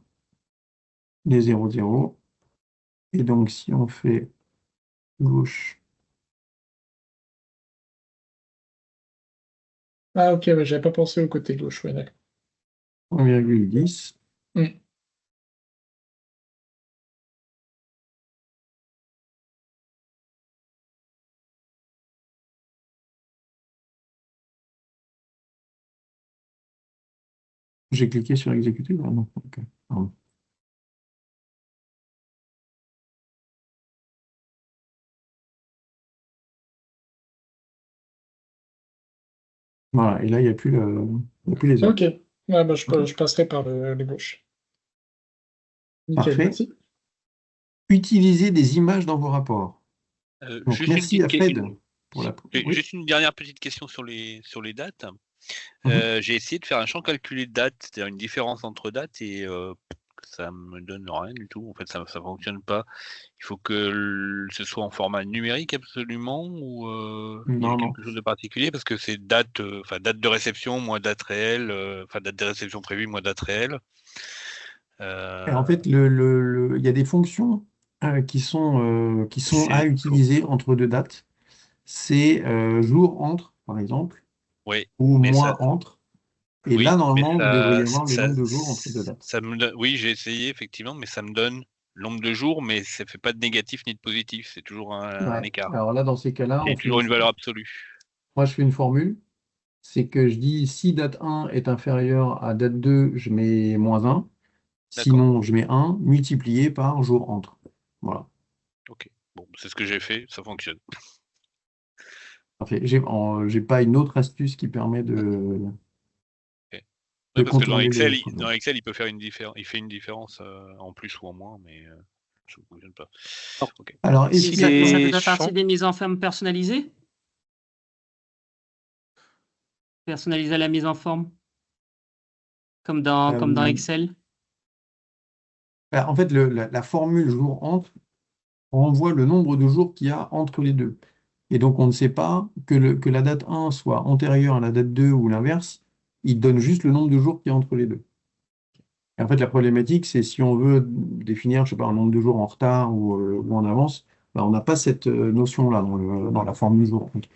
des 0,0. Et donc, si on fait gauche, Ah, ok, ouais, j'avais pas pensé au côté gauche, ouais, d'accord. 1,10. Mm. J'ai cliqué sur exécuter. Ah non, ok. Pardon. Voilà, et là, il n'y a plus les heures. Ok, ouais, bah, je passerai par le gauche. Nickel, Parfait. merci. Utilisez des images dans vos rapports. Donc, Juste merci à Fred pour la... Oui. Juste une dernière petite question sur les dates. J'ai essayé de faire un champ calculé de date, c'est-à-dire une différence entre dates, et ça me donne rien du tout. En fait, ça fonctionne pas. Il faut que ce soit en format numérique absolument ou il y a Non, non. quelque chose de particulier parce que c'est date, date de réception, moins date réelle, date de réception prévue, moins date réelle. Et en fait, il y a des fonctions qui sont à utiliser entre deux dates. C'est jour entre, par exemple, Oui, ou mais mois entre. Et là, oui, mais normalement, vous devriez avoir le nombre de jours entre deux dates. oui, j'ai essayé effectivement, mais ça me donne le nombre de jours, mais ça fait pas de négatif ni de positif, c'est toujours un Ouais. écart. Alors là, dans ces cas-là, Et toujours une valeur absolue. moi, je fais une formule. C'est que je dis si date 1 est inférieure à date 2, je mets -1. Sinon, je mets 1 multiplié par jour entre. Voilà. Ok, bon, c'est ce que j'ai fait, ça fonctionne. Parfait. J'ai pas une autre astuce qui permet de Ouais, parce que dans contourner Excel, le problème. il peut faire il fait une différence en plus ou en moins, mais ça ne fonctionne pas. Ok. Alors, Ça fait partie des mises en forme personnalisées? Personnaliser la mise en forme? Comme dans Excel? En fait, la formule jour entre renvoie le nombre de jours qu'il y a entre les deux. Et donc, on ne sait pas que la date 1 soit antérieure à la date 2 ou l'inverse. Il donne juste le nombre de jours qu'il y a entre les deux. Et en fait, la problématique, c'est si on veut définir, je sais pas, un nombre de jours en retard ou en avance, ben, on n'a pas cette notion-là dans la formule jour entre.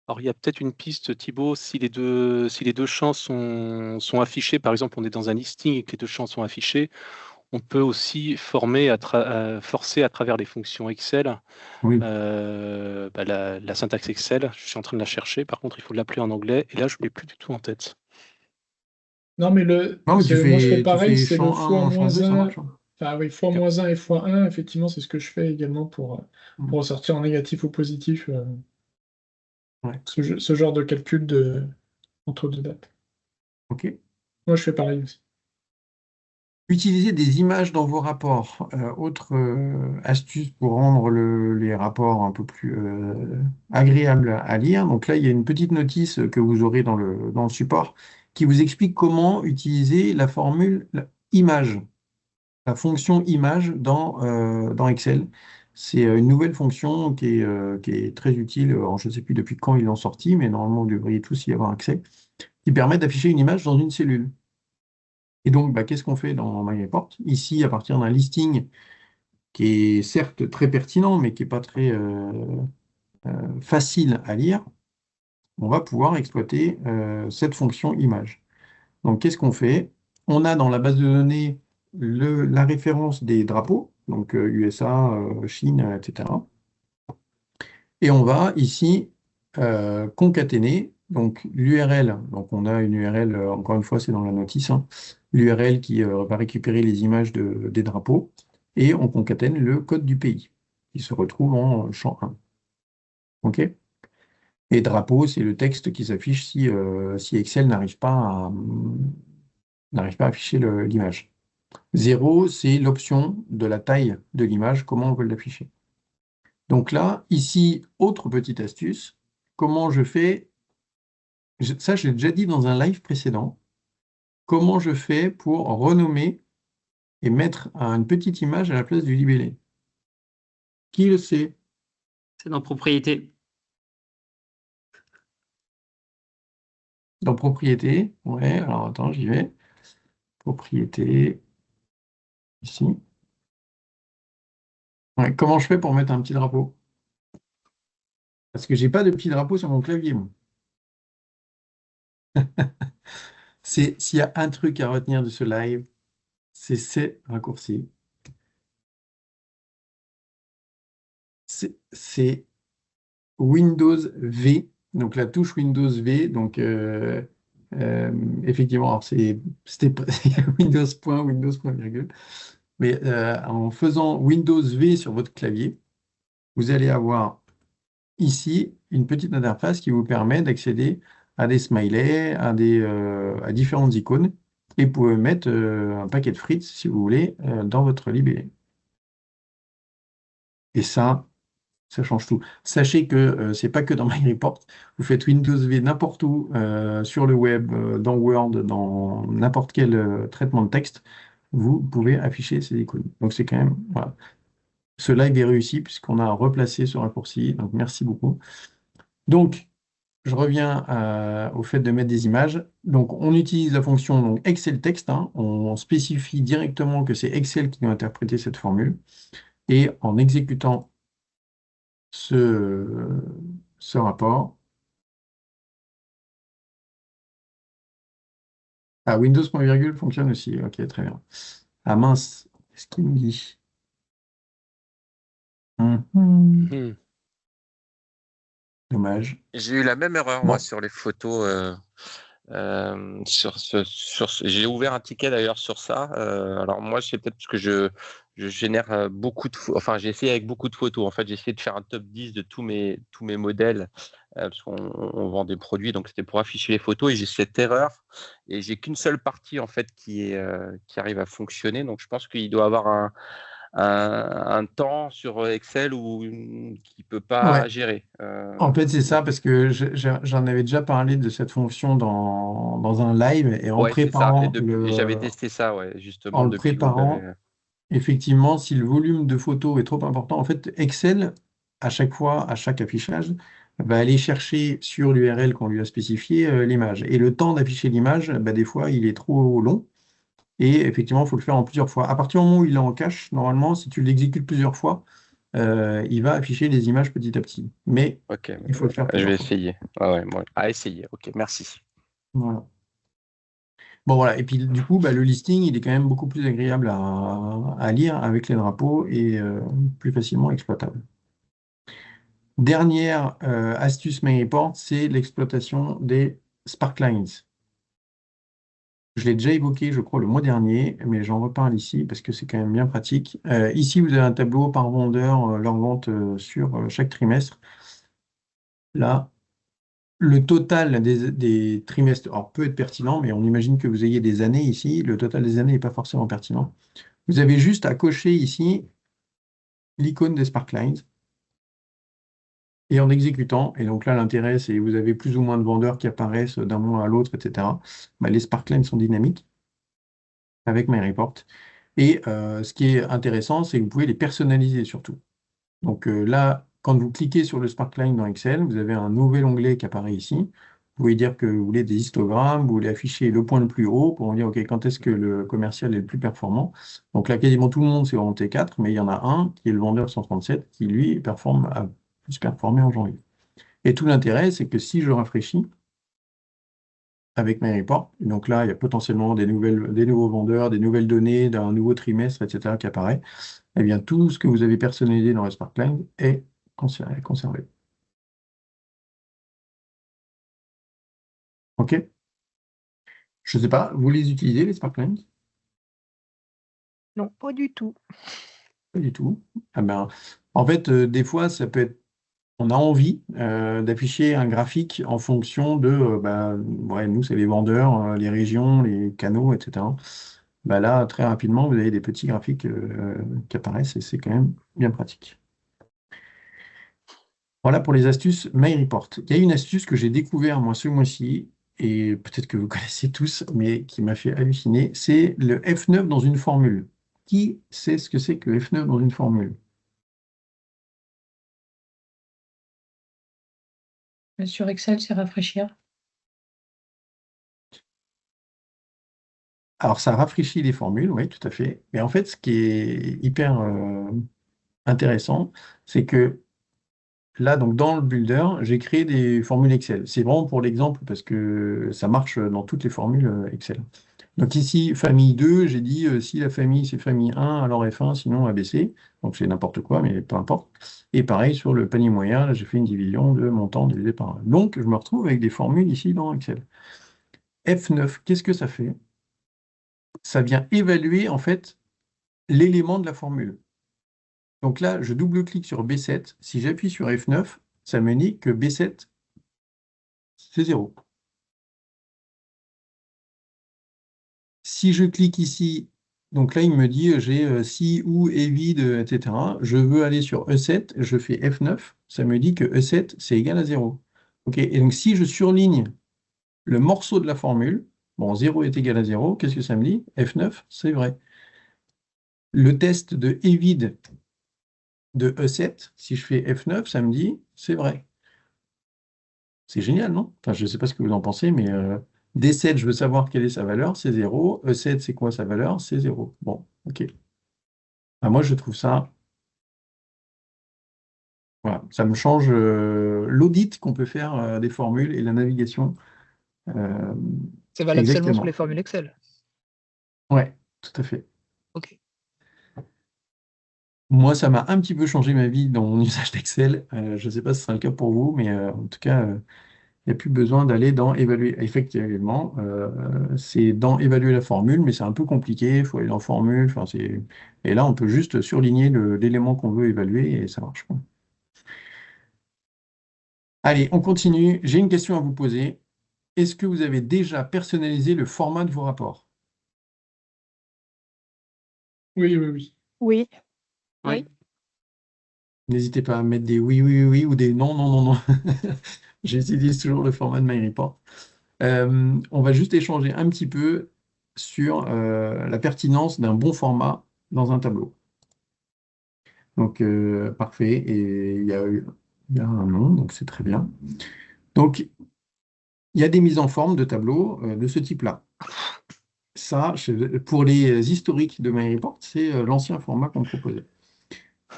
Alors, il y a peut-être une piste, Thibaut, si les deux champs sont affichés, par exemple, on est dans un listing et que les deux champs sont affichés, on peut aussi forcer à travers les fonctions Excel la syntaxe Excel. Je suis en train de la chercher, par contre, il faut l'appeler en anglais, et là, je ne l'ai plus du tout en tête. Non, mais moi je fais pareil, c'est le champ 1, champ 2, ça x-1. marche, hein. Enfin oui, x-1 et x1, effectivement, c'est ce que je fais également pour ressortir en négatif ou positif ce genre de calcul entre deux dates. Ok. Moi je fais pareil aussi. Utiliser des images dans vos rapports. Autre astuce pour rendre les rapports un peu plus agréables à lire. Donc là, il y a une petite notice que vous aurez dans le support qui vous explique comment utiliser la formule image, la fonction image dans Excel. C'est une nouvelle fonction qui est très utile. Alors, je ne sais plus depuis quand ils l'ont sorti, mais normalement, vous devriez tous y avoir accès, qui permet d'afficher une image dans une cellule. Et donc, qu'est-ce qu'on fait dans MyReport? Ici, à partir d'un listing qui est certes très pertinent, mais qui n'est pas très facile à lire, on va pouvoir exploiter cette fonction image. Donc, qu'est-ce qu'on fait? On a dans la base de données la référence des drapeaux, donc USA, Chine, etc. Et on va ici concaténer donc l'URL. Donc, on a une URL, encore une fois, c'est dans la notice, hein, l'URL qui va récupérer les images des drapeaux, et on concatène le code du pays, qui se retrouve en champ 1. OK? Et drapeau, c'est le texte qui s'affiche si Excel n'arrive pas à afficher l'image. 0, c'est l'option de la taille de l'image, comment on veut l'afficher. Donc là, ici, autre petite astuce, comment je fais, ça j'ai déjà dit dans un live précédent, comment je fais pour renommer et mettre une petite image à la place du libellé. Qui le sait? C'est dans propriété. Dans propriété, ouais, alors attends, j'y vais. Propriété, ici. Ouais, comment je fais pour mettre un petit drapeau? Parce que j'ai pas de petit drapeau sur mon clavier, moi. S'il y a un truc à retenir de ce live, c'est ces raccourcis. C'est Windows V, donc la touche Windows V, donc effectivement, alors c'était Windows point, Windows point virgule, mais en faisant Windows V sur votre clavier, vous allez avoir ici une petite interface qui vous permet d'accéder à des smileys, à différentes icônes, et vous pouvez mettre un paquet de frites, si vous voulez, dans votre libellé. Et ça, Ça change tout. Sachez que c'est pas que dans MyReport. Vous faites Windows V n'importe où, sur le web, dans Word, dans n'importe quel traitement de texte, vous pouvez afficher ces icônes. Donc c'est quand même, voilà. Ce live est réussi puisqu'on a replacé ce raccourci. Donc merci beaucoup. Donc je reviens au fait de mettre des images. Donc on utilise la fonction donc, Excel texte. Hein. On spécifie directement que c'est Excel qui doit interpréter cette formule. Et en exécutant ce rapport. Ah, Windows point virgule fonctionne aussi. Ok, très bien. Ah mince, qu'est-ce qu'il me dit? Dommage. J'ai eu la même erreur, Bon. moi, sur les photos. J'ai ouvert un ticket d'ailleurs sur ça. Alors moi, c'est peut-être parce que je génère beaucoup de enfin j'ai essayé avec beaucoup de photos. En fait, j'ai essayé de faire un top 10 de tous mes modèles parce qu'on vend des produits, donc c'était pour afficher les photos et j'ai cette erreur et j'ai qu'une seule partie en fait qui arrive à fonctionner. Donc je pense qu'il doit avoir un temps sur Excel qui peut pas Ouais. gérer. En fait, c'est ça, parce que j'en avais déjà parlé de cette fonction dans un live, et en Ouais, c'est ça. préparant Et j'avais testé ça, ouais, en justement, le depuis que vous préparant, l'avez. effectivement, si le volume de photos est trop important, en fait, Excel, à chaque fois, à chaque affichage, va aller chercher sur l'URL qu'on lui a spécifié l'image. Et le temps d'afficher l'image, bah, des fois, il est trop long. Et effectivement, il faut le faire en plusieurs fois. À partir du moment où il est en cache, normalement, si tu l'exécutes plusieurs fois, il va afficher les images petit à petit. Mais Ok, il faut le faire je plusieurs vais fois. essayer. Ouais, bon, à essayer. Ok, merci. Voilà. Bon, voilà. Et puis, du coup, bah, le listing, il est quand même beaucoup plus agréable à lire avec les drapeaux et plus facilement exploitable. Dernière astuce MyReport, c'est l'exploitation des Sparklines. Je l'ai déjà évoqué, je crois, le mois dernier, mais j'en reparle ici parce que c'est quand même bien pratique. Ici, vous avez un tableau par vendeur, leur vente sur chaque trimestre. Là, le total des trimestres peut être pertinent, mais on imagine que vous ayez des années ici. Le total des années n'est pas forcément pertinent. Vous avez juste à cocher ici l'icône des Sparklines. Et en exécutant, et donc là l'intérêt c'est que vous avez plus ou moins de vendeurs qui apparaissent d'un mois à l'autre, etc. Bah, les Sparklines sont dynamiques avec MyReport. Et ce qui est intéressant, c'est que vous pouvez les personnaliser surtout. Donc là, quand vous cliquez sur le Sparkline dans Excel, vous avez un nouvel onglet qui apparaît ici. Vous pouvez dire que vous voulez des histogrammes, vous voulez afficher le point le plus haut pour dire OK, quand est-ce que le commercial est le plus performant. Donc là, quasiment tout le monde s'est orienté 4, mais il y en a un qui est le vendeur 137 qui lui a plus performé en janvier. Et tout l'intérêt, c'est que si je rafraîchis avec MyReport, donc là, il y a potentiellement des nouveaux vendeurs, des nouvelles données d'un nouveau trimestre, etc. qui apparaît, eh bien, tout ce que vous avez personnalisé dans le Sparkline est conservé. OK? Je ne sais pas, vous les utilisez, les Sparklines? Non, pas du tout. Pas du tout. Ah ben, en fait, des fois, ça peut être. On a envie d'afficher un graphique en fonction de. Nous, c'est les vendeurs, les régions, les canaux, etc. Bah là, très rapidement, vous avez des petits graphiques qui apparaissent et c'est quand même bien pratique. Voilà pour les astuces MyReport. Il y a une astuce que j'ai découvert moi ce mois-ci, et peut-être que vous connaissez tous, mais qui m'a fait halluciner, c'est le F9 dans une formule. Qui sait ce que c'est que F9 dans une formule? Sur Excel, c'est rafraîchir. Alors, ça rafraîchit les formules, oui, tout à fait. Mais en fait, ce qui est hyper intéressant, c'est que là, donc dans le Builder, j'ai créé des formules Excel. C'est vraiment pour l'exemple parce que ça marche dans toutes les formules Excel. Donc ici, famille 2, j'ai dit si la famille c'est famille 1, alors F1, sinon ABC. Donc c'est n'importe quoi, mais peu importe. Et pareil sur le panier moyen, là j'ai fait une division de montant divisé par 1. Donc je me retrouve avec des formules ici dans Excel. F9, qu'est-ce que ça fait? Ça vient évaluer en fait l'élément de la formule. Donc là, je double-clique sur B7. Si j'appuie sur F9, ça me dit que B7, c'est 0. Si je clique ici Donc là, il me dit, j'ai si, ou, et vide, etc. Je veux aller sur E7, je fais F9, ça me dit que E7, c'est égal à 0. OK, et donc si je surligne le morceau de la formule, bon, 0 est égal à 0, qu'est-ce que ça me dit? F9, c'est vrai. Le test de E vide de E7, si je fais F9, ça me dit, c'est vrai. C'est génial, non? Enfin, je ne sais pas ce que vous en pensez, mais D7, je veux savoir quelle est sa valeur, c'est 0. E7, c'est quoi sa valeur? C'est 0. Bon, OK. Ah, moi, je trouve ça... Voilà, ça me change l'audit qu'on peut faire des formules et la navigation. C'est valable seulement sur Exactement. les formules Excel. Ouais, tout à fait. Ok. Moi, ça m'a un petit peu changé ma vie dans mon usage d'Excel. Je ne sais pas si ce sera le cas pour vous, mais en tout cas, il n'y a plus besoin d'aller dans évaluer. Effectivement, c'est dans évaluer la formule, mais c'est un peu compliqué. Il faut aller dans formule. Enfin, et là, on peut juste surligner l'élément qu'on veut évaluer et ça marche. Allez, on continue. J'ai une question à vous poser. Est-ce que vous avez déjà personnalisé le format de vos rapports? Oui, oui, oui. Oui. Oui. N'hésitez pas à mettre des oui, oui, oui ou des non, non, non, non. J'utilise toujours le format de MyReport. On va juste échanger un petit peu sur la pertinence d'un bon format dans un tableau. Donc, parfait. Et il y a un nom, donc c'est très bien. Donc, il y a des mises en forme de tableaux de ce type-là. Ça, pour les historiques de MyReport, c'est l'ancien format qu'on proposait.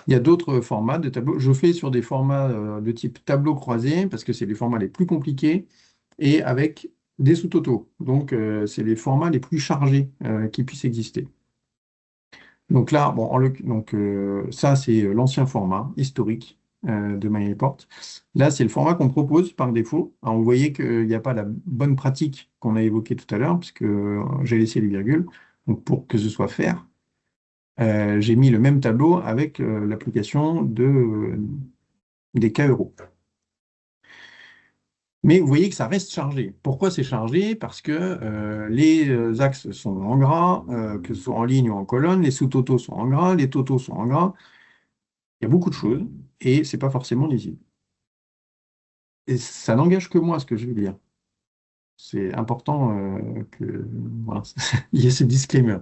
Il y a d'autres formats de tableaux. Je fais sur des formats de type tableau croisé, parce que c'est les formats les plus compliqués, et avec des sous-totaux. Donc, c'est les formats les plus chargés qui puissent exister. Donc là, bon, ça, c'est l'ancien format historique de MyReport. Là, c'est le format qu'on propose par défaut. Alors, vous voyez qu'il n'y a pas la bonne pratique qu'on a évoquée tout à l'heure, puisque j'ai laissé les virgules. Donc, pour que ce soit faire, j'ai mis le même tableau avec l'application des cas euros. Mais vous voyez que ça reste chargé. Pourquoi c'est chargé? Parce que les axes sont en gras, que ce soit en ligne ou en colonne, les sous-totaux sont en gras, les totaux sont en gras. Il y a beaucoup de choses et ce n'est pas forcément lisible. Et ça n'engage que moi, ce que je veux dire. C'est important que voilà, il y ait ce disclaimer.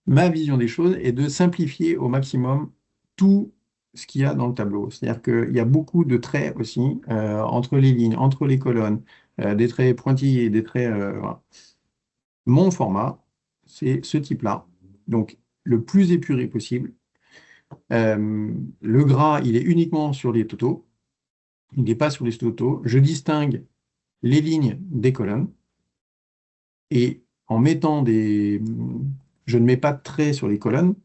Ma vision des choses est de simplifier au maximum tout ce qu'il y a dans le tableau. C'est-à-dire qu'il y a beaucoup de traits aussi entre les lignes, entre les colonnes, des traits pointillés, des traits... voilà. Mon format, c'est ce type-là. Donc, le plus épuré possible. Le gras, il est uniquement sur les totaux. Il n'est pas sur les totaux. Je distingue les lignes des colonnes. Et en mettant des... Je ne mets pas de traits sur les colonnes.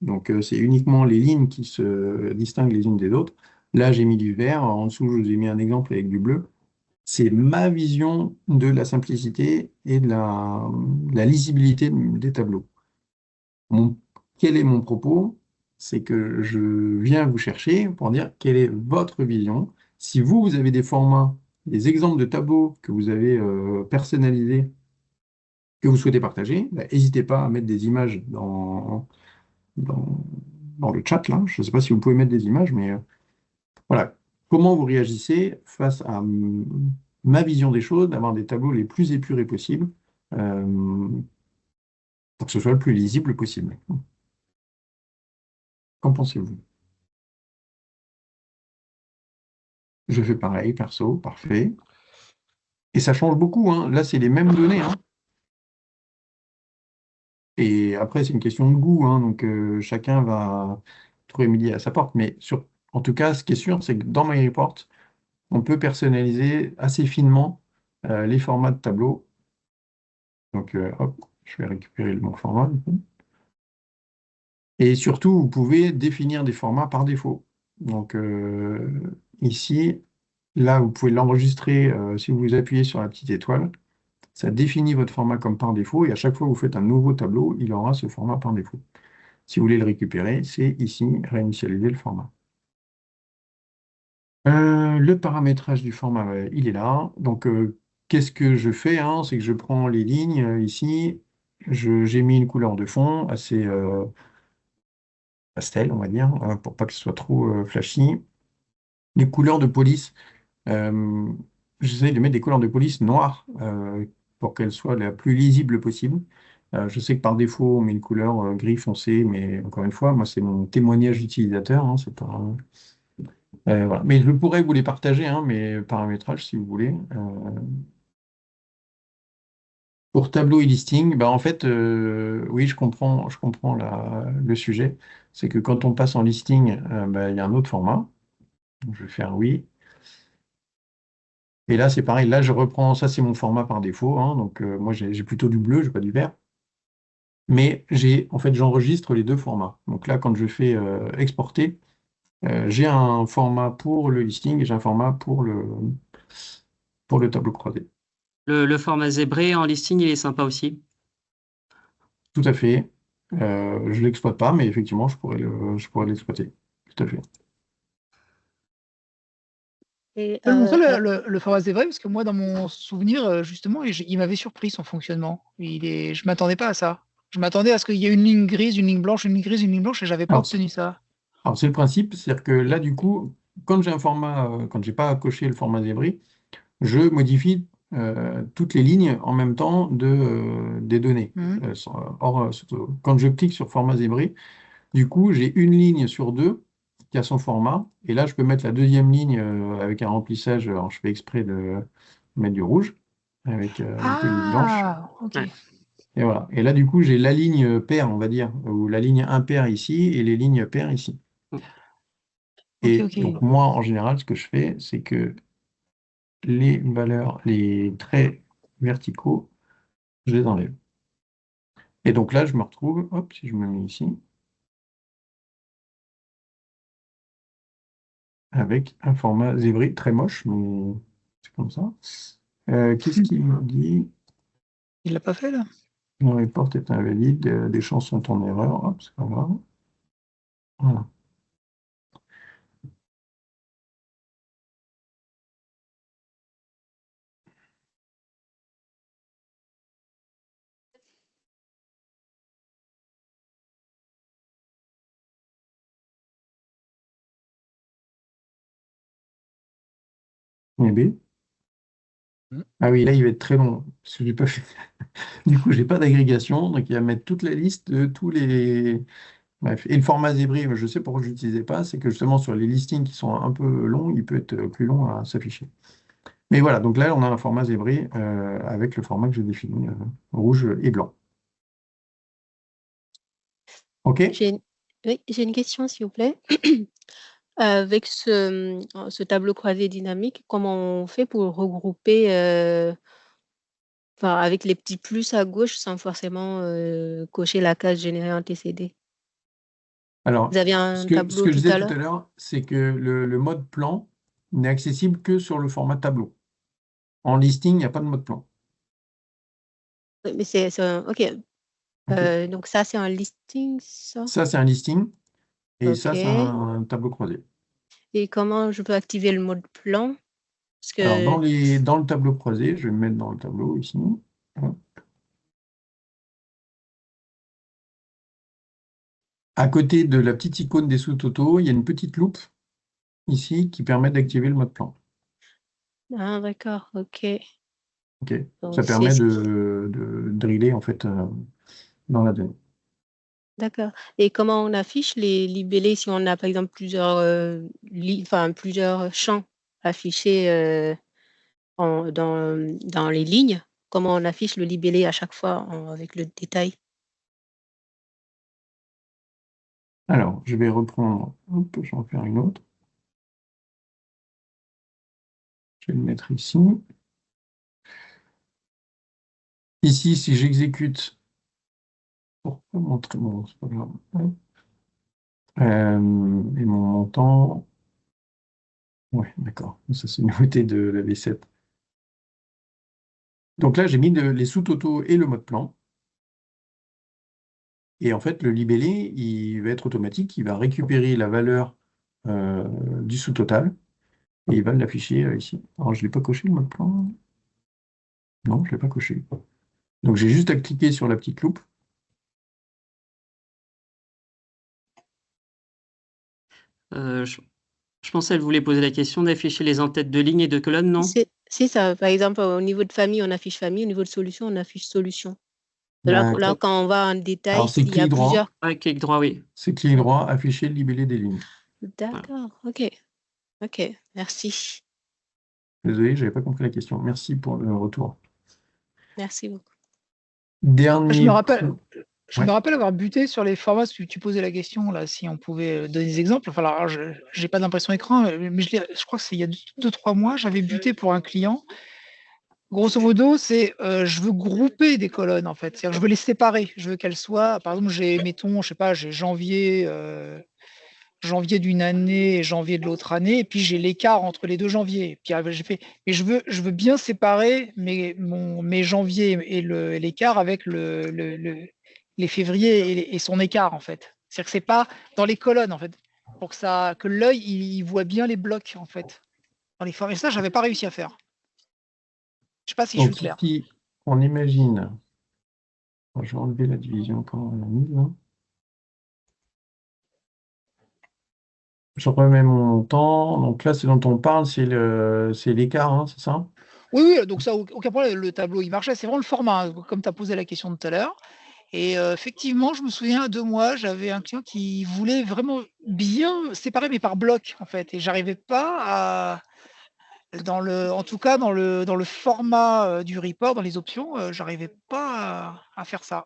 Donc, c'est uniquement les lignes qui se distinguent les unes des autres. Là, j'ai mis du vert. En dessous, je vous ai mis un exemple avec du bleu. C'est ma vision de la simplicité et de la lisibilité des tableaux. Quel est mon propos? C'est que je viens vous chercher pour dire quelle est votre vision. Si vous avez des formats, des exemples de tableaux que vous avez personnalisés, que vous souhaitez partager, n'hésitez pas à mettre des images dans le chat, là. Je ne sais pas si vous pouvez mettre des images, mais voilà. Comment vous réagissez face à ma vision des choses, d'avoir des tableaux les plus épurés possibles, pour que ce soit le plus lisible possible. Qu'en pensez-vous? Je fais pareil, perso, parfait. Et ça change beaucoup, hein. Là, c'est les mêmes données, hein. Et après, c'est une question de goût, hein. Donc chacun va trouver midi à sa porte. Mais en tout cas, ce qui est sûr, c'est que dans MyReport, on peut personnaliser assez finement les formats de tableau. Donc, hop, je vais récupérer mon format. Et surtout, vous pouvez définir des formats par défaut. Donc, ici, là, vous pouvez l'enregistrer si vous appuyez sur la petite étoile. Ça définit votre format comme par défaut. Et à chaque fois que vous faites un nouveau tableau, il aura ce format par défaut. Si vous voulez le récupérer, c'est ici, réinitialiser le format. Le paramétrage du format, il est là. Donc, qu'est-ce que je fais, hein? C'est que je prends les lignes ici, j'ai mis une couleur de fond assez pastel, on va dire, pour pas que ce soit trop flashy. Les couleurs de police, j'essaie de mettre des couleurs de police noires pour qu'elles soient la plus lisible possible. Je sais que par défaut, on met une couleur gris foncé, mais encore une fois, moi, c'est mon témoignage d'utilisateur, hein, c'est pas... voilà. Mais je pourrais vous les partager, hein, mes paramétrages, si vous voulez. Pour tableau et listing, bah, en fait, oui, je comprends le sujet. C'est que quand on passe en listing, bah, il y a un autre format. Donc, je vais faire oui. Et là, c'est pareil. Là, je reprends, ça, c'est mon format par défaut, hein. Donc, moi, j'ai plutôt du bleu, je n'ai pas du vert. Mais en fait, j'enregistre les deux formats. Donc là, quand je fais exporter, j'ai un format pour le listing et j'ai un format pour le tableau croisé. Le format zébré en listing, il est sympa aussi. Tout à fait. Je ne l'exploite pas, mais effectivement, je pourrais l'exploiter. Tout à fait. Et, peux montrer le format zébré parce que moi, dans mon souvenir, justement, il m'avait surpris son fonctionnement. Je m'attendais pas à ça. Je m'attendais à ce qu'il y ait une ligne grise, une ligne blanche, une ligne grise, une ligne blanche, et j'avais pas obtenu ça. Alors, c'est le principe, c'est-à-dire que là, du coup, quand j'ai un format, quand j'ai pas coché le format zébré, je modifie toutes les lignes en même temps des données. Quand je clique sur format zébré, du coup, j'ai une ligne sur deux qui a son format. Et là, je peux mettre la deuxième ligne avec un remplissage. Alors, je fais exprès de mettre du rouge avec une ligne blanche. Ok. Et voilà. Et là, du coup, j'ai la ligne paire, on va dire, ou la ligne impaire ici et les lignes paires ici. Et donc, moi, en général, ce que je fais, c'est que les valeurs, les traits verticaux, je les enlève. Et donc là, je me retrouve, hop, si je me mets ici, avec un format zébré très moche, mais c'est comme ça. Qu'est-ce qu'il me dit? Il l'a pas fait, là? Le report est invalide, des champs sont en erreur, hop, c'est pas grave. Voilà. Et B. Ah oui, là, il va être très long, parce que j'ai pas fait. Du coup, j'ai pas d'agrégation, donc il va mettre toute la liste de tous les. Bref. Et le format zébré, je sais pourquoi je l'utilisais pas, c'est que justement sur les listings qui sont un peu longs, il peut être plus long à s'afficher. Mais voilà, donc là, on a un format zébré avec le format que j'ai défini, rouge et blanc. OK? Oui, j'ai une question, s'il vous plaît. Avec ce tableau croisé dynamique, comment on fait pour regrouper avec les petits plus à gauche sans forcément cocher la case générée antécédée? Alors, Vous aviez ce un que tableau je tout disais à tout à l'heure? l'heure, c'est que le mode plan n'est accessible que sur le format tableau. En listing, il n'y a pas de mode plan. Oui, mais OK. Donc ça, c'est un listing, ça? Ça, c'est un listing. Et ça, c'est OK. un tableau croisé. Et comment je peux activer le mode plan? Parce Alors, que dans le tableau croisé, je vais me mettre dans le tableau ici. Hop. À côté de la petite icône des sous-totaux, il y a une petite loupe ici qui permet d'activer le mode plan. Ah, d'accord, OK. OK. Donc, Ça c'est permet ce qui... de driller en fait dans la donnée. D'accord. Et comment on affiche les libellés si on a par exemple plusieurs champs affichés dans les lignes? Comment on affiche le libellé à chaque fois avec le détail? Alors, je vais reprendre, hop, je vais en faire une autre. Je vais le mettre ici. Ici, si j'exécute, pour pas montrer, bon, c'est pas grave. Et mon montant, ouais, d'accord, ça c'est une nouveauté de la V7. Donc là, j'ai mis les sous-totaux et le mode plan. Et en fait, le libellé, il va être automatique, il va récupérer la valeur du sous-total et il va l'afficher ici. Alors, je ne l'ai pas coché le mode plan. Non, je ne l'ai pas coché. Donc j'ai juste à cliquer sur la petite loupe. Je pensais qu'elle voulait poser la question d'afficher les en-têtes de ligne et de colonne, non? C'est ça. Par exemple, au niveau de famille, on affiche famille. Au niveau de solution, on affiche solution. Là, D'accord. quand on va en détail, Alors c'est il y a clic droit. plusieurs. Ouais, clic droit, oui. C'est clic droit, afficher le libellé des lignes. D'accord, ok. Ok, merci. Désolé, je n'avais pas compris la question. Merci pour le retour. Merci beaucoup. Dernier. Je me rappelle Ouais. avoir buté sur les formats, parce que tu posais la question, là, si on pouvait donner des exemples. Enfin, alors, je n'ai pas d'impression écran, mais je crois que c'est il y a 2-3 mois, j'avais buté pour un client. Grosso modo, c'est je veux grouper des colonnes, en fait. C'est-à-dire, je veux les séparer. Je veux qu'elles soient, par exemple, mettons, je sais pas, j'ai janvier d'une année et janvier de l'autre année, et puis j'ai l'écart entre les 2 janvier. Puis j'ai fait, mais je veux bien séparer mes janvier et l'écart avec les février et son écart, en fait. C'est-à-dire que c'est pas dans les colonnes, en fait, pour que l'œil il voit bien les blocs, en fait. Dans les formes. Et ça, j'avais pas réussi à faire. Je sais pas si je suis Donc clair. ici, on imagine. Je vais enlever la division quand on l'a mise là. Je remets mon temps. Donc là, ce dont on parle, c'est l'écart, hein, c'est ça? Oui, donc ça, aucun problème. Le tableau, il marchait. C'est vraiment le format, hein, comme tu as posé la question tout à l'heure. Et effectivement, je me souviens, à 2 mois, j'avais un client qui voulait vraiment bien séparer, mais par bloc, en fait. Et j'arrivais pas en tout cas, dans le format du report, dans les options, j'arrivais pas à faire ça.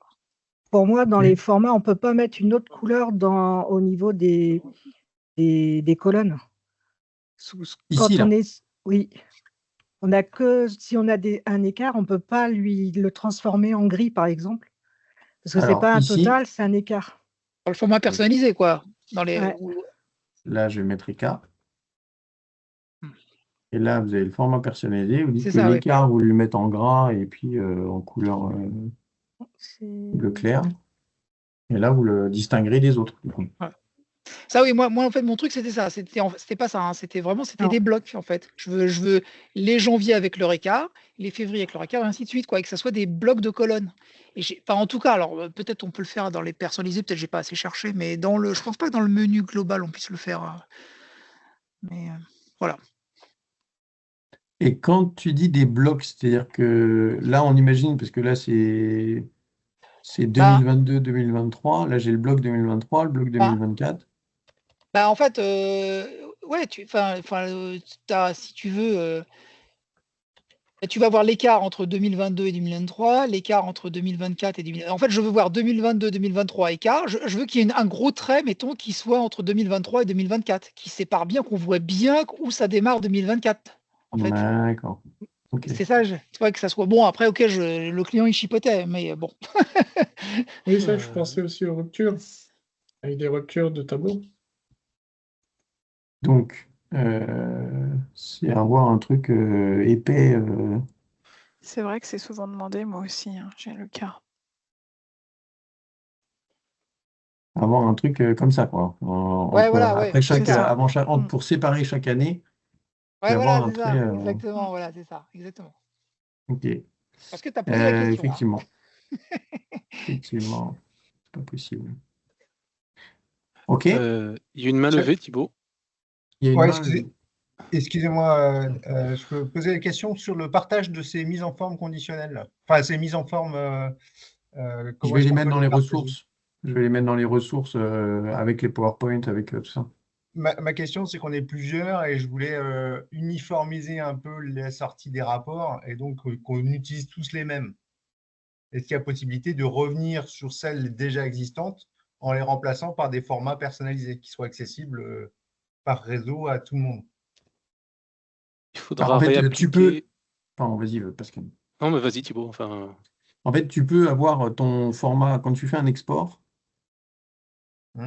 Pour moi, dans les formats, on ne peut pas mettre une autre couleur au niveau des colonnes. Quand Ici, on là. est, oui, on a que si on a un écart, on ne peut pas le transformer en gris, par exemple, parce que c'est Alors, pas un ici, total, c'est un écart. Dans le format personnalisé, quoi. Ouais. là, je vais mettre écart. Et là, vous avez le format personnalisé. Vous dites C'est que ça, oui. l'écart, vous le mettez en gras et puis en couleur bleu clair. Et là, vous le distinguerez des autres. Du coup. Ouais. Ça, oui, moi, en fait, mon truc, c'était ça. C'était pas ça. Hein. C'était des blocs, en fait. Je veux les janvier avec leur écart, les février avec leur écart, et ainsi de suite, quoi. Et que ça soit des blocs de colonnes. Et en tout cas, alors peut-être on peut le faire dans les personnalisés, peut-être j'ai pas assez cherché, mais je pense pas que dans le menu global, on puisse le faire. Mais voilà. Et quand tu dis des blocs, c'est-à-dire que là, on imagine, parce que là, c'est 2022-2023. Là, j'ai le bloc 2023, le bloc 2024. En fait, ouais, si tu veux, tu vas voir l'écart entre 2022 et 2023, l'écart entre 2024 et 2023. En fait, je veux voir 2022-2023 écart. Je veux qu'il y ait un gros trait, mettons, qui soit entre 2023 et 2024, qui sépare bien, qu'on voit bien où ça démarre 2024. En fait. D'accord. Okay. C'est ça, tu vois, que ça soit bon. Après, ok, le client il chipotait, mais bon. Oui, ça, je pensais aussi aux ruptures, avec des ruptures de tableau. Donc, c'est avoir un truc épais. C'est vrai que c'est souvent demandé, moi aussi, hein, j'ai le cas. Avoir un truc comme ça, quoi. Pour séparer chaque année. Ouais, voilà, c'est ça. Exactement, voilà, c'est ça. Exactement. Ok. Parce que tu as posé la question. Effectivement. Effectivement. C'est pas possible. Ok. Il y a une main levée, Thibaut. Excusez-moi, je peux poser des questions sur le partage de ces mises en forme conditionnelles. Enfin, ces mises en forme. Je vais les mettre dans les ressources. Je vais les mettre dans les ressources avec les PowerPoint, avec tout ça. Ma question, c'est qu'on est plusieurs et je voulais uniformiser un peu la sortie des rapports et donc qu'on utilise tous les mêmes. Est-ce qu'il y a possibilité de revenir sur celles déjà existantes en les remplaçant par des formats personnalisés qui soient accessibles par réseau à tout le monde? Il faudra réappliquer... tu peux... Pardon, vas-y, Pascal. Non, mais vas-y, Thibaut. En fait, tu peux avoir ton format, quand tu fais un export,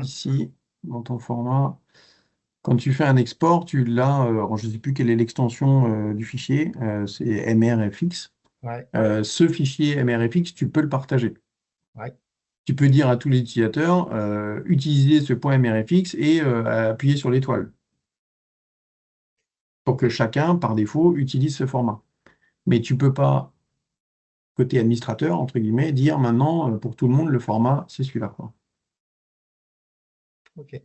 ici, dans ton format, quand tu fais un export, tu l'as, je ne sais plus quelle est l'extension du fichier, c'est MRFX. Ouais. Ce fichier MRFX, tu peux le partager. Ouais. Tu peux dire à tous les utilisateurs, utilisez ce point MRFX et appuyer sur l'étoile. Pour que chacun, par défaut, utilise ce format. Mais tu ne peux pas côté administrateur, entre guillemets, dire maintenant, pour tout le monde, le format, c'est celui-là, quoi. Ok.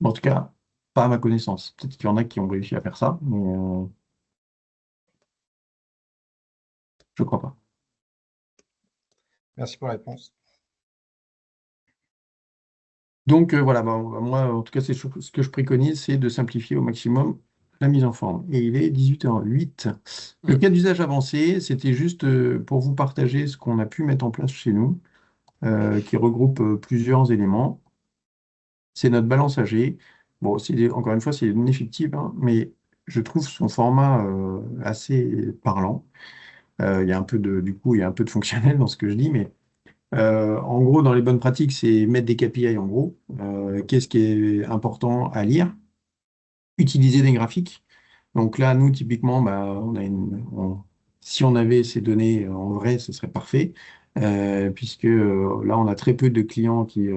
En tout cas, pas à ma connaissance. Peut-être qu'il y en a qui ont réussi à faire ça, mais je crois pas. Merci pour la réponse. Donc voilà, moi, en tout cas, c'est ce que je préconise, c'est de simplifier au maximum la mise en forme. Et il est 18h08. Le cas d'usage avancé, c'était juste pour vous partager ce qu'on a pu mettre en place chez nous, qui regroupe plusieurs éléments. C'est notre balance AG. Bon, encore une fois, c'est des données fictives, hein, mais je trouve son format assez parlant. Il y a un peu du coup, il y a un peu de fonctionnel dans ce que je dis, mais en gros, dans les bonnes pratiques, c'est mettre des KPI en gros. Qu'est-ce qui est important à lire? Utiliser des graphiques. Donc là, nous, typiquement, si on avait ces données en vrai, ce serait parfait, puisque là, on a très peu de clients qui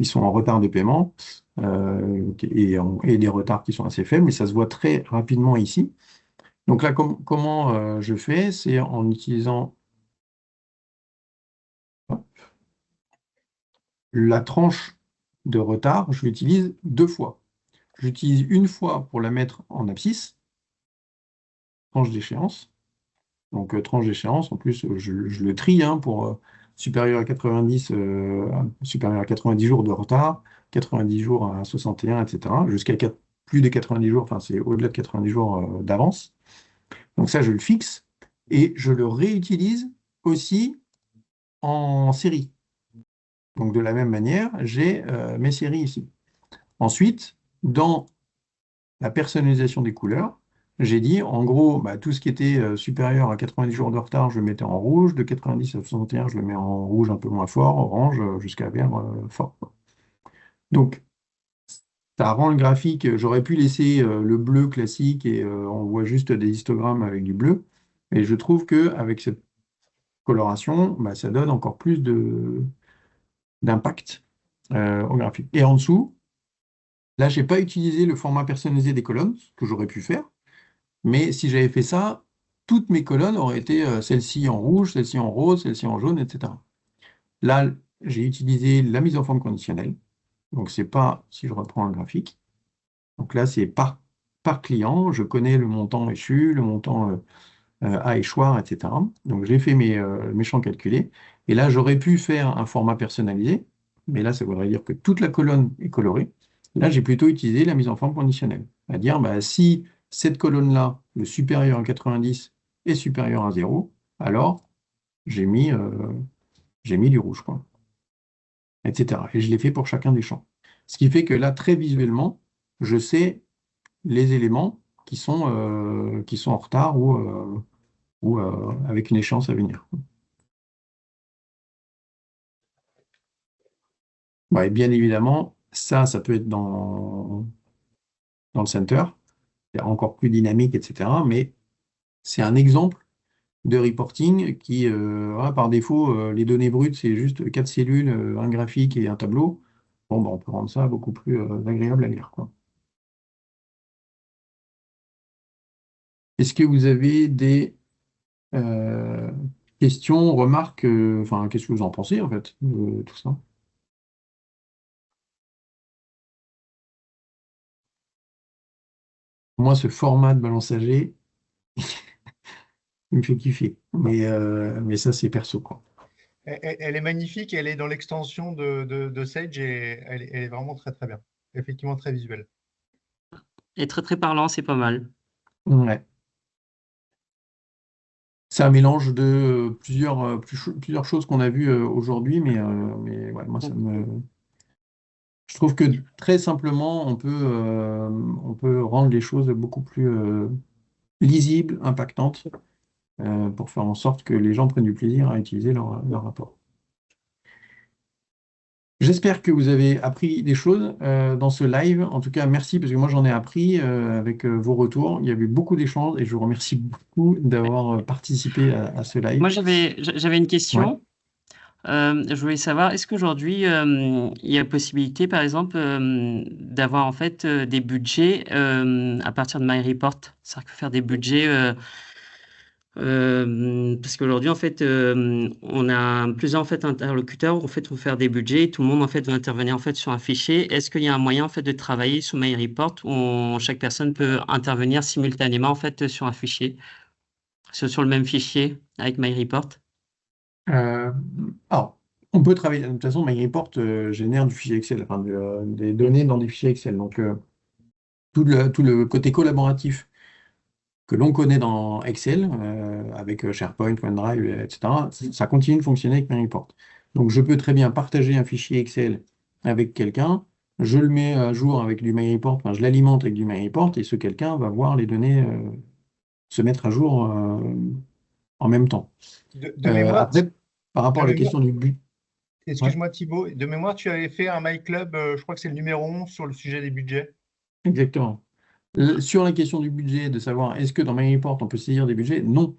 sont en retard de paiement et des retards qui sont assez faibles, mais ça se voit très rapidement ici. Donc là, comment je fais? C'est en utilisant la tranche de retard, je l'utilise 2 fois. J'utilise une fois pour la mettre en abscisse, tranche d'échéance. Donc tranche d'échéance, en plus, je le trie hein, pour supérieur à 90, supérieur à 90 jours de retard, 90 jours à 61, etc. Jusqu'à plus de 90 jours, enfin c'est au-delà de 90 jours d'avance. Donc ça, je le fixe et je le réutilise aussi en série. Donc de la même manière, j'ai mes séries ici. Ensuite, dans la personnalisation des couleurs, j'ai dit, en gros, tout ce qui était supérieur à 90 jours de retard, je le mettais en rouge. De 90 à 61, je le mets en rouge un peu moins fort, orange, jusqu'à vert fort. Donc, ça rend le graphique. J'aurais pu laisser le bleu classique et on voit juste des histogrammes avec du bleu. Et je trouve qu'avec cette coloration, ça donne encore plus d'impact au graphique. Et en dessous, là, je n'ai pas utilisé le format personnalisé des colonnes, ce que j'aurais pu faire. Mais si j'avais fait ça, toutes mes colonnes auraient été celle-ci en rouge, celle-ci en rose, celle-ci en jaune, etc. Là, j'ai utilisé la mise en forme conditionnelle. Donc, c'est pas, si je reprends un graphique, donc là, c'est par client. Je connais le montant échu, le montant à échoir, etc. Donc, j'ai fait mes champs calculés. Et là, j'aurais pu faire un format personnalisé. Mais là, ça voudrait dire que toute la colonne est colorée. Là, j'ai plutôt utilisé la mise en forme conditionnelle. C'est-à-dire, si cette colonne-là, le supérieur à 90 est supérieur à 0, alors j'ai mis du rouge, quoi, etc. Et je l'ai fait pour chacun des champs. Ce qui fait que là, très visuellement, je sais les éléments qui sont en retard ou avec une échéance à venir. Et bien évidemment, ça peut être dans le center, c'est encore plus dynamique, etc. Mais c'est un exemple de reporting qui, par défaut, les données brutes, c'est juste 4 cellules, un graphique et un tableau. Bon, on peut rendre ça beaucoup plus agréable à lire, quoi. Est-ce que vous avez des questions, remarques, qu'est-ce que vous en pensez, en fait, de tout ça? Moi, ce format de balance AG, il me fait kiffer. Mais ça, c'est perso, quoi. Elle est magnifique, elle est dans l'extension de Sage et elle est vraiment très très bien. Effectivement très visuelle. Et très très parlant, c'est pas mal. Ouais. C'est un mélange de plusieurs choses qu'on a vues aujourd'hui, mais ouais, moi, je trouve que très simplement, on peut rendre les choses beaucoup plus lisibles, impactantes, pour faire en sorte que les gens prennent du plaisir à utiliser leur rapport. J'espère que vous avez appris des choses dans ce live. En tout cas, merci, parce que moi, j'en ai appris avec vos retours. Il y a eu beaucoup d'échanges et je vous remercie beaucoup d'avoir participé à ce live. Moi, j'avais une question. Ouais. Je voulais savoir, est-ce qu'aujourd'hui, il y a possibilité, par exemple, d'avoir en fait des budgets à partir de MyReport? C'est-à-dire que faire des budgets Parce qu'aujourd'hui, en fait, on a plusieurs en fait, interlocuteurs. En fait, on va faire des budgets. Tout le monde en fait, va intervenir en fait, sur un fichier. Est-ce qu'il y a un moyen en fait, de travailler sur MyReport où chaque personne peut intervenir simultanément en fait, sur un fichier, sur le même fichier avec MyReport? Alors, on peut travailler. De toute façon, MyReport génère du fichier Excel, enfin, des données dans des fichiers Excel. Donc, tout le côté collaboratif que l'on connaît dans Excel, avec SharePoint, OneDrive, etc., ça continue de fonctionner avec MyReport. Donc, je peux très bien partager un fichier Excel avec quelqu'un, je le mets à jour avec du MyReport, enfin, je l'alimente avec du MyReport, et ce quelqu'un va voir les données se mettre à jour en même temps. De mémoire, Après, par rapport de à la mémoire- question du but. excuse-moi Thibaut, de mémoire, tu avais fait un MyClub, je crois que c'est le numéro 11 sur le sujet des budgets. Exactement. Sur la question du budget, de savoir est-ce que dans MyReport on peut saisir des budgets? Non.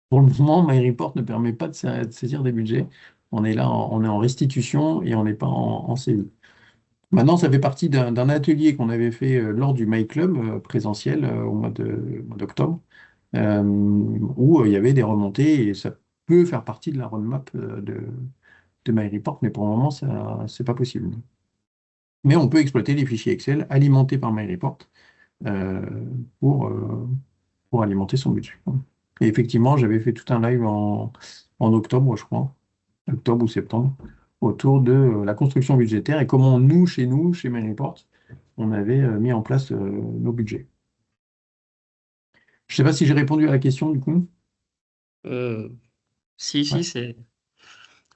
Pour le moment, MyReport ne permet pas de saisir des budgets. On est là, on est en restitution et on n'est pas en CI. Maintenant, ça fait partie d'un atelier qu'on avait fait lors du MyClub présentiel au mois d'octobre, où il y avait des remontées et ça peut faire partie de la roadmap de MyReport, mais pour le moment, ça, c'est pas possible. Mais on peut exploiter les fichiers Excel alimentés par MyReport euh, pour alimenter son budget. Et effectivement, j'avais fait tout un live en octobre, je crois, octobre ou septembre, autour de la construction budgétaire et comment nous, chez MyReport, on avait mis en place nos budgets. Je ne sais pas si j'ai répondu à la question du coup. Si, c'est.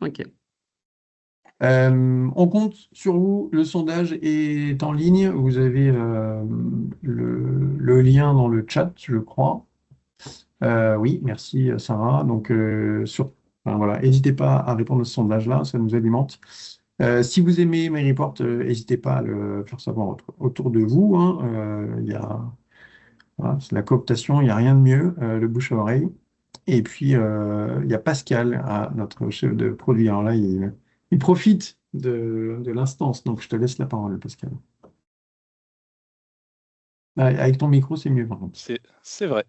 Ok. On compte sur vous, le sondage est en ligne, vous avez le lien dans le chat, je crois. Oui, merci Sarah. Donc, enfin, voilà, n'hésitez pas à répondre à ce sondage-là, ça nous alimente. Si vous aimez MyReport, n'hésitez pas à le faire savoir autour de vous, hein. Voilà, c'est la cooptation, il n'y a rien de mieux, le bouche à oreille. Et puis, il y a Pascal, notre chef de produit. Alors là, il profite de l'instance, donc je te laisse la parole, Pascal. Avec ton micro, c'est mieux, par contre. C'est vrai.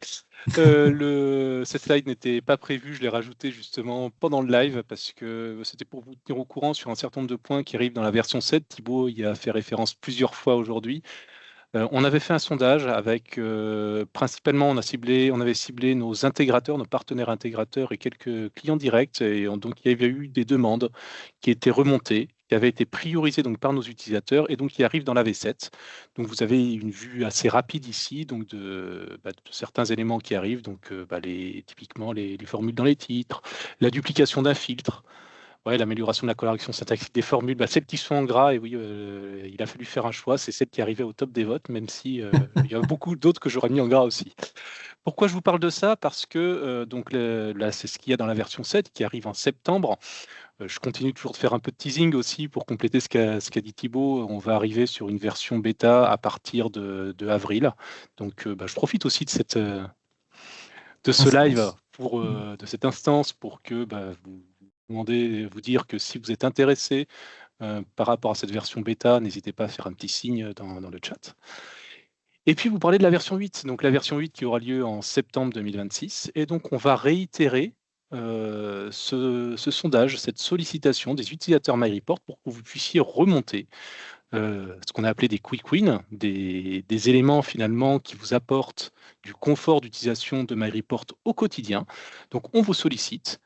Cette slide n'était pas prévue, je l'ai rajouté justement pendant le live parce que c'était pour vous tenir au courant sur un certain nombre de points qui arrivent dans la version 7. Thibaut y a fait référence plusieurs fois aujourd'hui. On avait fait un sondage avec principalement, on avait ciblé nos intégrateurs, nos partenaires intégrateurs et quelques clients directs. Et donc, il y avait eu des demandes qui étaient remontées, qui avaient été priorisées donc, par nos utilisateurs et donc qui arrivent dans la V7. Donc, vous avez une vue assez rapide ici donc de certains éléments qui arrivent. Donc, typiquement, les formules dans les titres, la duplication d'un filtre. Ouais, l'amélioration de la correction syntaxique des formules, celles qui sont en gras, et oui, il a fallu faire un choix, c'est celle qui arrivait au top des votes, même si il y a beaucoup d'autres que j'aurais mis en gras aussi. Pourquoi je vous parle de ça? Parce que donc là, c'est ce qu'il y a dans la version 7 qui arrive en septembre. Je continue toujours de faire un peu de teasing aussi pour compléter ce qu'a dit Thibaut. On va arriver sur une version bêta à partir de avril. Donc je profite aussi de ce live, de cette instance, pour que vous dire que si vous êtes intéressé par rapport à cette version bêta, n'hésitez pas à faire un petit signe dans le chat. Et puis vous parlez de la version 8, donc la version 8 qui aura lieu en septembre 2026. Et donc on va réitérer ce sondage, cette sollicitation des utilisateurs MyReport pour que vous puissiez remonter ce qu'on a appelé des quick wins, des éléments finalement qui vous apportent du confort d'utilisation de MyReport au quotidien. Donc on vous sollicite.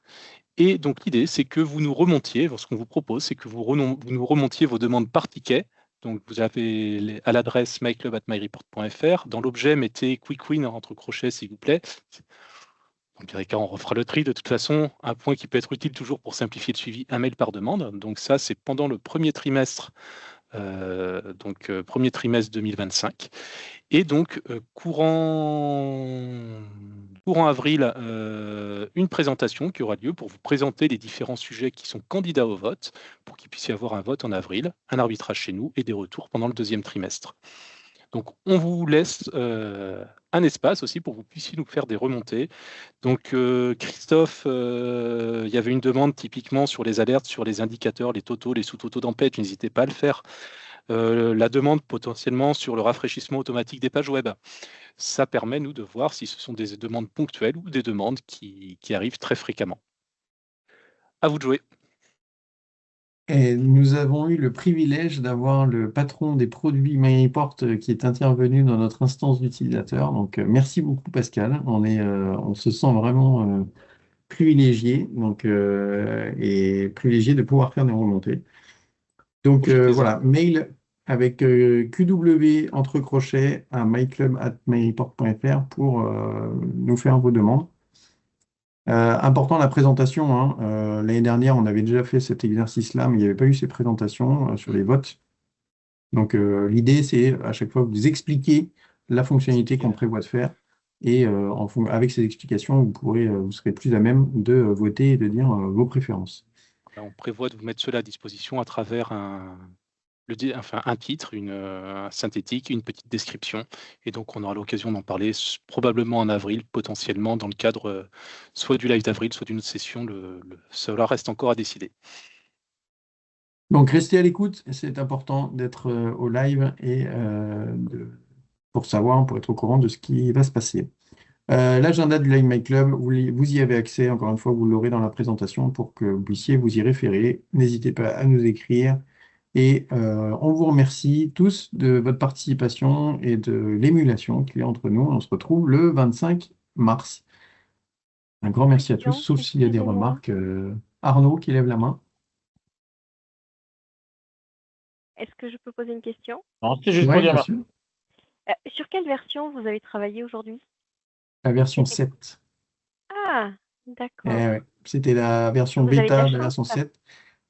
Et donc l'idée, c'est que vous nous remontiez, ce qu'on vous propose, c'est que vous nous remontiez vos demandes par ticket. Donc vous avez à l'adresse myclub@myreport.fr. Dans l'objet, mettez quick win entre crochets, s'il vous plaît. Dans le cas, on refera le tri. De toute façon, un point qui peut être utile toujours pour simplifier le suivi, un mail par demande. Donc ça, c'est pendant le premier trimestre, premier trimestre 2025. Et donc, courant avril, une présentation qui aura lieu pour vous présenter les différents sujets qui sont candidats au vote, pour qu'il puisse y avoir un vote en avril, un arbitrage chez nous et des retours pendant le deuxième trimestre. Donc, on vous laisse un espace aussi pour que vous puissiez nous faire des remontées. Donc, Christophe, il y avait une demande typiquement sur les alertes, sur les indicateurs, les totaux, les sous-totaux d'empêche. N'hésitez pas à le faire. la demande potentiellement sur le rafraîchissement automatique des pages web. Ça permet, nous, de voir si ce sont des demandes ponctuelles ou des demandes qui arrivent très fréquemment. À vous de jouer. Et nous avons eu le privilège d'avoir le patron des produits MyReport qui est intervenu dans notre instance d'utilisateur. Donc, merci beaucoup, Pascal. On se sent vraiment privilégié, et privilégié de pouvoir faire des remontées. Donc, voilà, mail avec QW entre crochets à myclub@myreport.fr pour nous faire vos demandes. Important la présentation, hein. L'année dernière, on avait déjà fait cet exercice-là, mais il n'y avait pas eu ces présentations sur les votes. Donc, l'idée, c'est à chaque fois vous expliquer la fonctionnalité qu'on prévoit de faire. Et avec ces explications, vous serez plus à même de voter et de dire vos préférences. On prévoit de vous mettre cela à disposition à travers un titre, un synthétique, une petite description. Et donc, on aura l'occasion d'en parler probablement en avril, potentiellement dans le cadre soit du live d'avril, soit d'une autre session. Cela reste encore à décider. Donc, restez à l'écoute. C'est important d'être au live et pour être au courant de ce qui va se passer. L'agenda du Live My Club, vous y avez accès. Encore une fois, vous l'aurez dans la présentation pour que vous puissiez vous y référer. N'hésitez pas à nous écrire. Et on vous remercie tous de votre participation et de l'émulation qu'il y a entre nous. On se retrouve le 25 mars. Un grand merci à tous, sauf s'il y a des remarques. Arnaud qui lève la main. Est-ce que je peux poser une question? Non, c'est juste pour dire merci. Sur quelle version vous avez travaillé aujourd'hui? La version 7. Ah, d'accord. Ouais. C'était la version Vous avez bêta de de la la version chance, 7.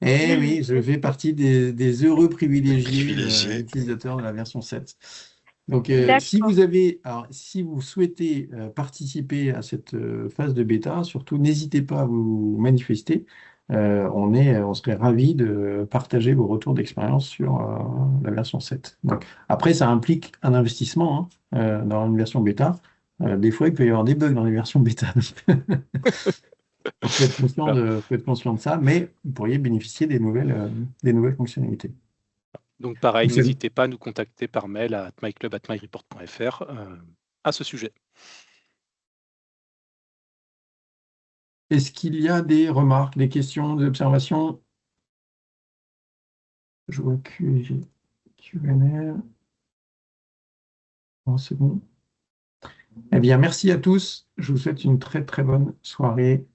Eh oui, je fais partie des heureux privilégiés utilisateurs de la version 7. Donc, si vous souhaitez participer à cette phase de bêta, surtout n'hésitez pas à vous manifester. On serait ravis de partager vos retours d'expérience sur la version 7. Donc, après, ça implique un investissement dans une version bêta. Des fois, il peut y avoir des bugs dans les versions bêta. Il faut être conscient de ça, mais vous pourriez bénéficier des nouvelles fonctionnalités. Donc pareil, n'hésitez pas à nous contacter par mail à myclub@myreport.fr à ce sujet. Est-ce qu'il y a des remarques, des questions, des observations? Je vois Q&A. Bon, c'est bon. Eh bien, merci à tous. Je vous souhaite une très très bonne soirée.